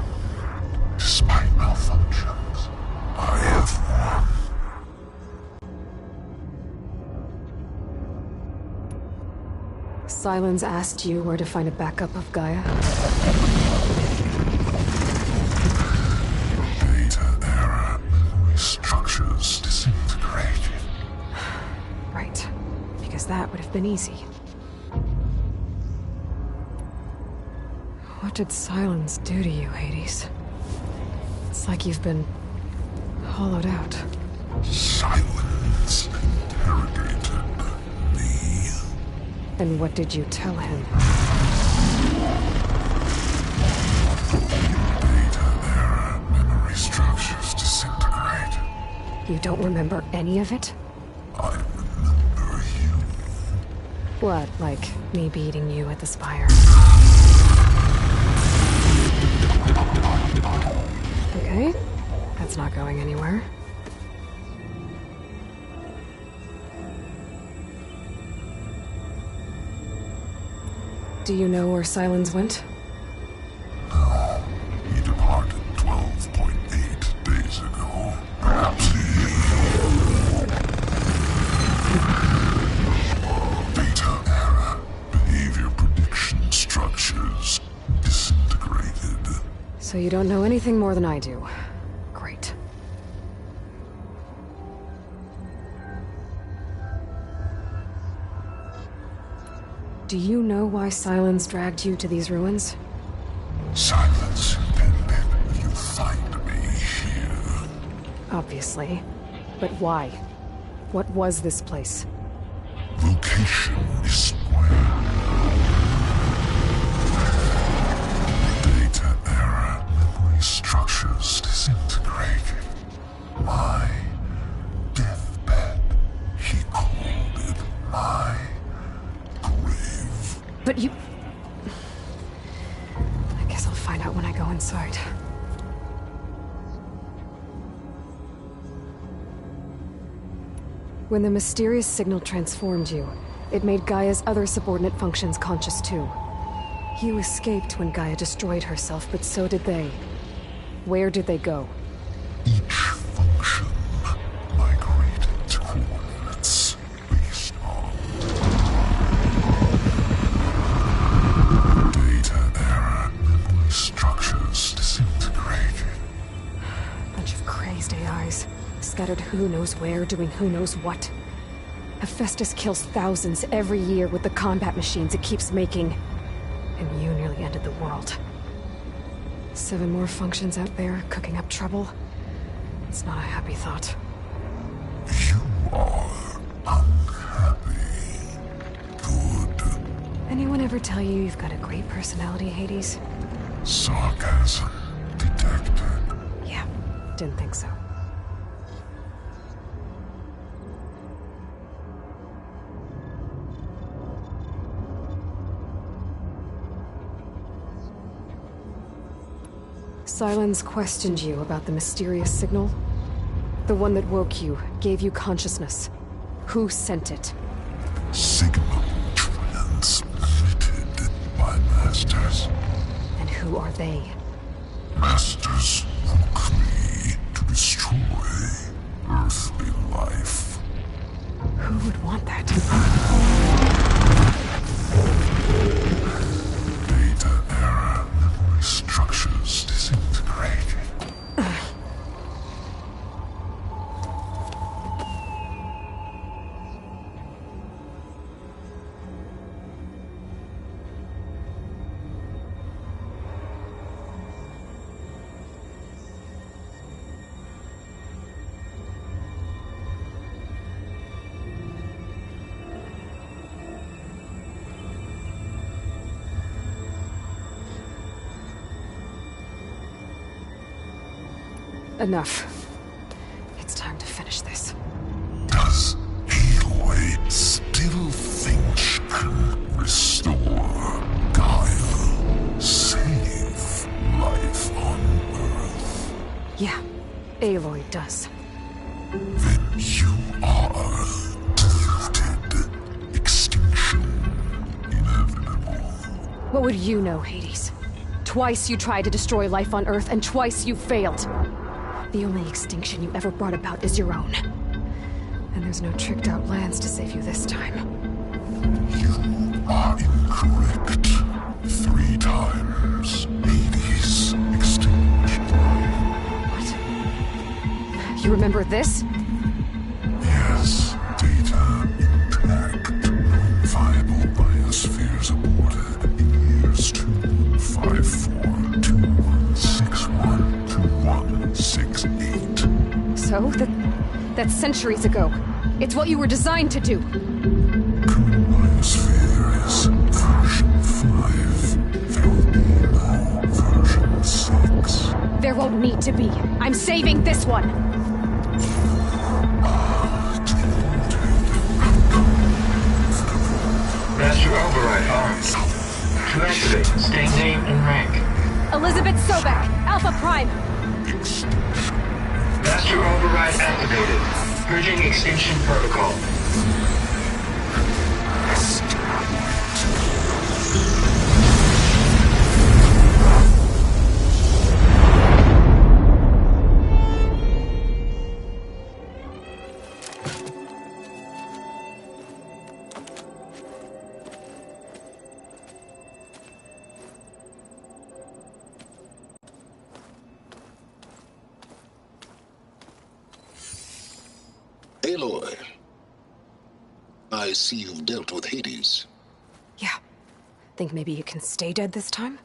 Despite malfunctions, I have won. Silence asked you where to find a backup of Gaia? Structures disintegrated. Right. Because that would have been easy. What did Silence do to you, Hades? It's like you've been hollowed out. Silence interrogated me. And what did you tell him? Memory structures disintegrate. You don't remember any of it? I remember you. What, like me beating you at the spire? Okay, that's not going anywhere. Do you know where Silence went? No, he departed 12.8 days ago. Perhaps Beta era behavior prediction structures disintegrated. So you don't know anything more than I do. Great. Do you know why Silence dragged you to these ruins? Silence intended you find me here. Obviously. But why? What was this place? Location is square. Data era memory structures disintegrated. My deathbed, he called it my grave. But you... I guess I'll find out when I go inside. When the mysterious signal transformed you, it made Gaia's other subordinate functions conscious too. You escaped when Gaia destroyed herself, but so did they. Where did they go? Each function migrated to coordinates based on data era memory structures disintegrated. Bunch of crazed AIs. Scattered who knows where, doing who knows what. Hephaestus kills thousands every year with the combat machines it keeps making. And you nearly ended the world. 7 more functions out there, cooking up trouble. It's not a happy thought. You are unhappy. Good. Anyone ever tell you you've got a great personality, Hades? Sarcasm detected. Yeah, didn't think so. Silence questioned you about the mysterious signal. The one that woke you, gave you consciousness. Who sent it? Signal transmitted by masters. And who are they? Masters woke me to destroy earthly life. Who would want that? Data error, memory structures disintegrating. Enough. It's time to finish this. Does Aloy still think she can restore Gaia, save life on Earth? Yeah, Aloy does. Then you are defeated. Extinction inevitable. What would you know, Hades? Twice you tried to destroy life on Earth, and twice you failed. The only extinction you ever brought about is your own. And there's no tricked-out lands to save you this time. You are incorrect. 3 times. Hades extinguished life. What? You remember this? Yes. Data intact. Non-viable biospheres aborted in years 2154, 2161, 2168. So? That's centuries ago. It's what you were designed to do. Biosphere is version 5. There will be no version 6. There won't need to be. I'm saving this one. Master override arms. To activate, state name and rank. Elizabeth Sobek, Alpha Prime. Master override activated. Purging extinction protocol. Aloy, I see you've dealt with Hades. Yeah. Think maybe you can stay dead this time?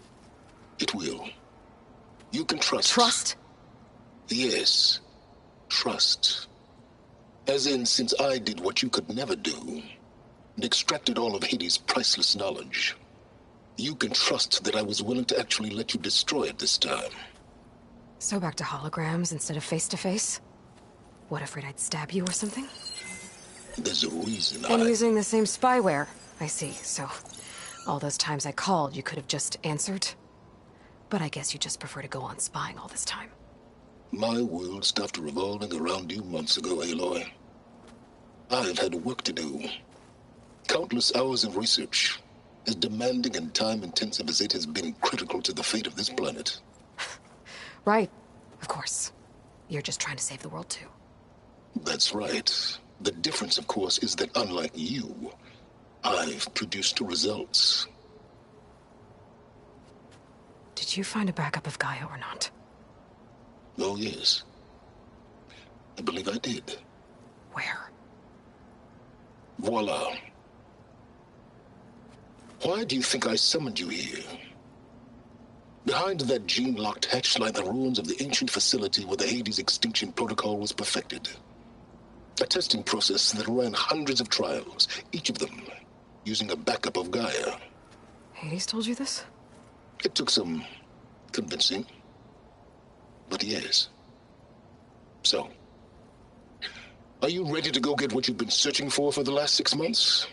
It will. You can trust. Trust? Yes. Trust. As in, since I did what you could never do, and extracted all of Hades' priceless knowledge, you can trust that I was willing to actually let you destroy it this time. So back to holograms instead of face-to-face? What, afraid I'd stab you or something? There's a reason And using the same spyware. I see, so all those times I called, you could have just answered? But I guess you just prefer to go on spying all this time. My world stopped revolving around you months ago, Aloy. I've had work to do. Countless hours of research, as demanding and time-intensive as it has been critical to the fate of this planet. Right, of course. You're just trying to save the world, too. That's right. The difference, of course, is that unlike you, I've produced results. Did you find a backup of Gaia or not? Oh, yes. I believe I did. Where? Voila. Why do you think I summoned you here? Behind that gene-locked hatch lie the ruins of the ancient facility where the Hades extinction protocol was perfected. A testing process that ran hundreds of trials, each of them using a backup of Gaia. Hades told you this? It took some convincing, but yes. So, are you ready to go get what you've been searching for the last 6 months?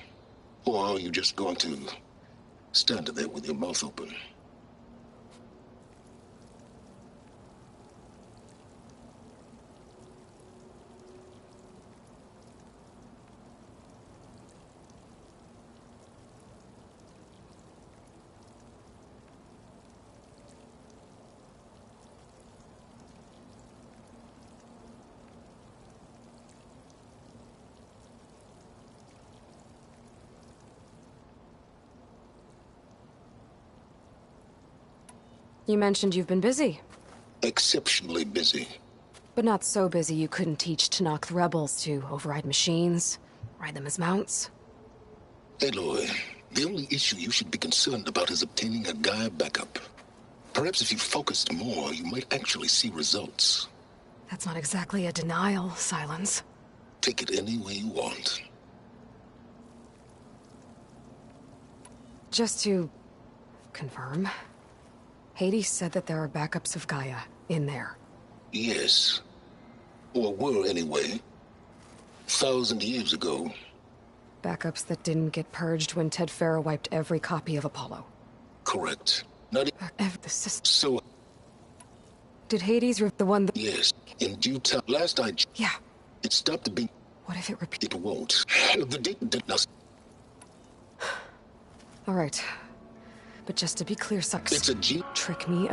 Or are you just going to stand there with your mouth open? You mentioned you've been busy. Exceptionally busy. But not so busy you couldn't teach Tanakh rebels to override machines, ride them as mounts. Aloy, the only issue you should be concerned about is obtaining a Gaia backup. Perhaps if you focused more, you might actually see results. That's not exactly a denial, Silence. Take it any way you want. Just to confirm, Hades said that there are backups of Gaia in there. Yes. Or were anyway. 1,000 years ago. Backups that didn't get purged when Ted Farah wiped every copy of Apollo. Correct. Not the system. So... Did Hades the one that... Yes. In due time. Last I... Yeah. It stopped being... What if it repeats? It won't. The date did not... All right. But just to be clear, Sucks. It's a G... Trick me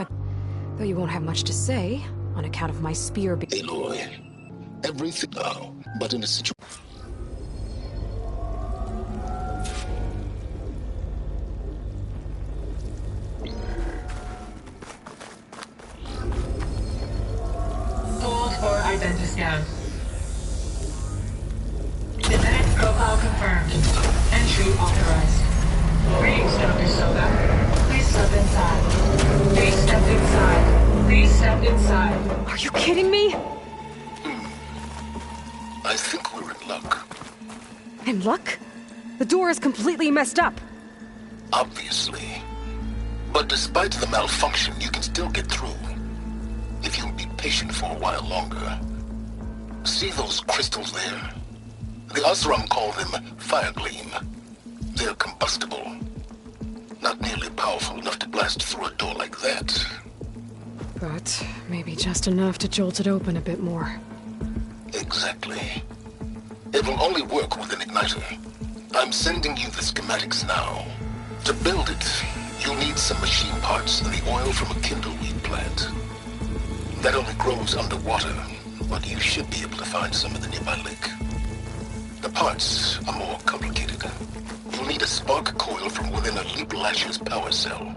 though you won't have much to say, on account of my spear Aloy. Everything now, but in a situation... Hold for identiscan. Genetic profile confirmed. Entry authorized. Greetings, Dr. Soga. Please step inside. Please step inside. Please step inside. Are you kidding me? I think we're in luck. In luck? The door is completely messed up. Obviously. But despite the malfunction, you can still get through. If you'll be patient for a while longer. See those crystals there? The Osram call them fire gleam. They're combustible. Not nearly powerful enough to blast through a door like that. But maybe just enough to jolt it open a bit more. Exactly. It will only work with an igniter. I'm sending you the schematics now. To build it, you'll need some machine parts and the oil from a kindleweed plant. That only grows underwater, but you should be able to find some in the nearby lake. The parts are more complicated. You'll need a spark coil from within a Leap Lasher's power cell.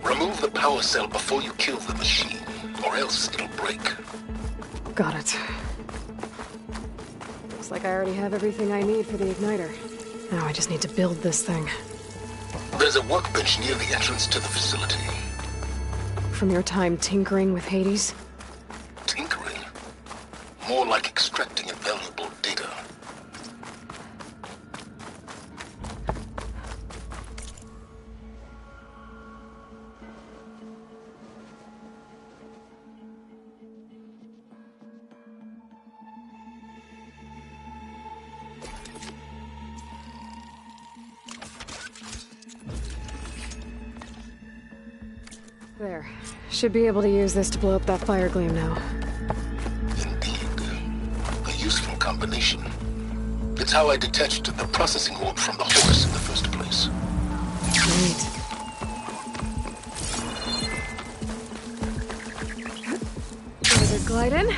Remove the power cell before you kill the machine, or else it'll break. Got it. Looks like I already have everything I need for the igniter. Now I just need to build this thing. There's a workbench near the entrance to the facility. From your time tinkering with Hades? Tinkering? More like extracting invaluable data. There. Should be able to use this to blow up that fire gleam now. Indeed. A useful combination. It's how I detached the processing orb from the horse in the first place. Great. Does it glide in?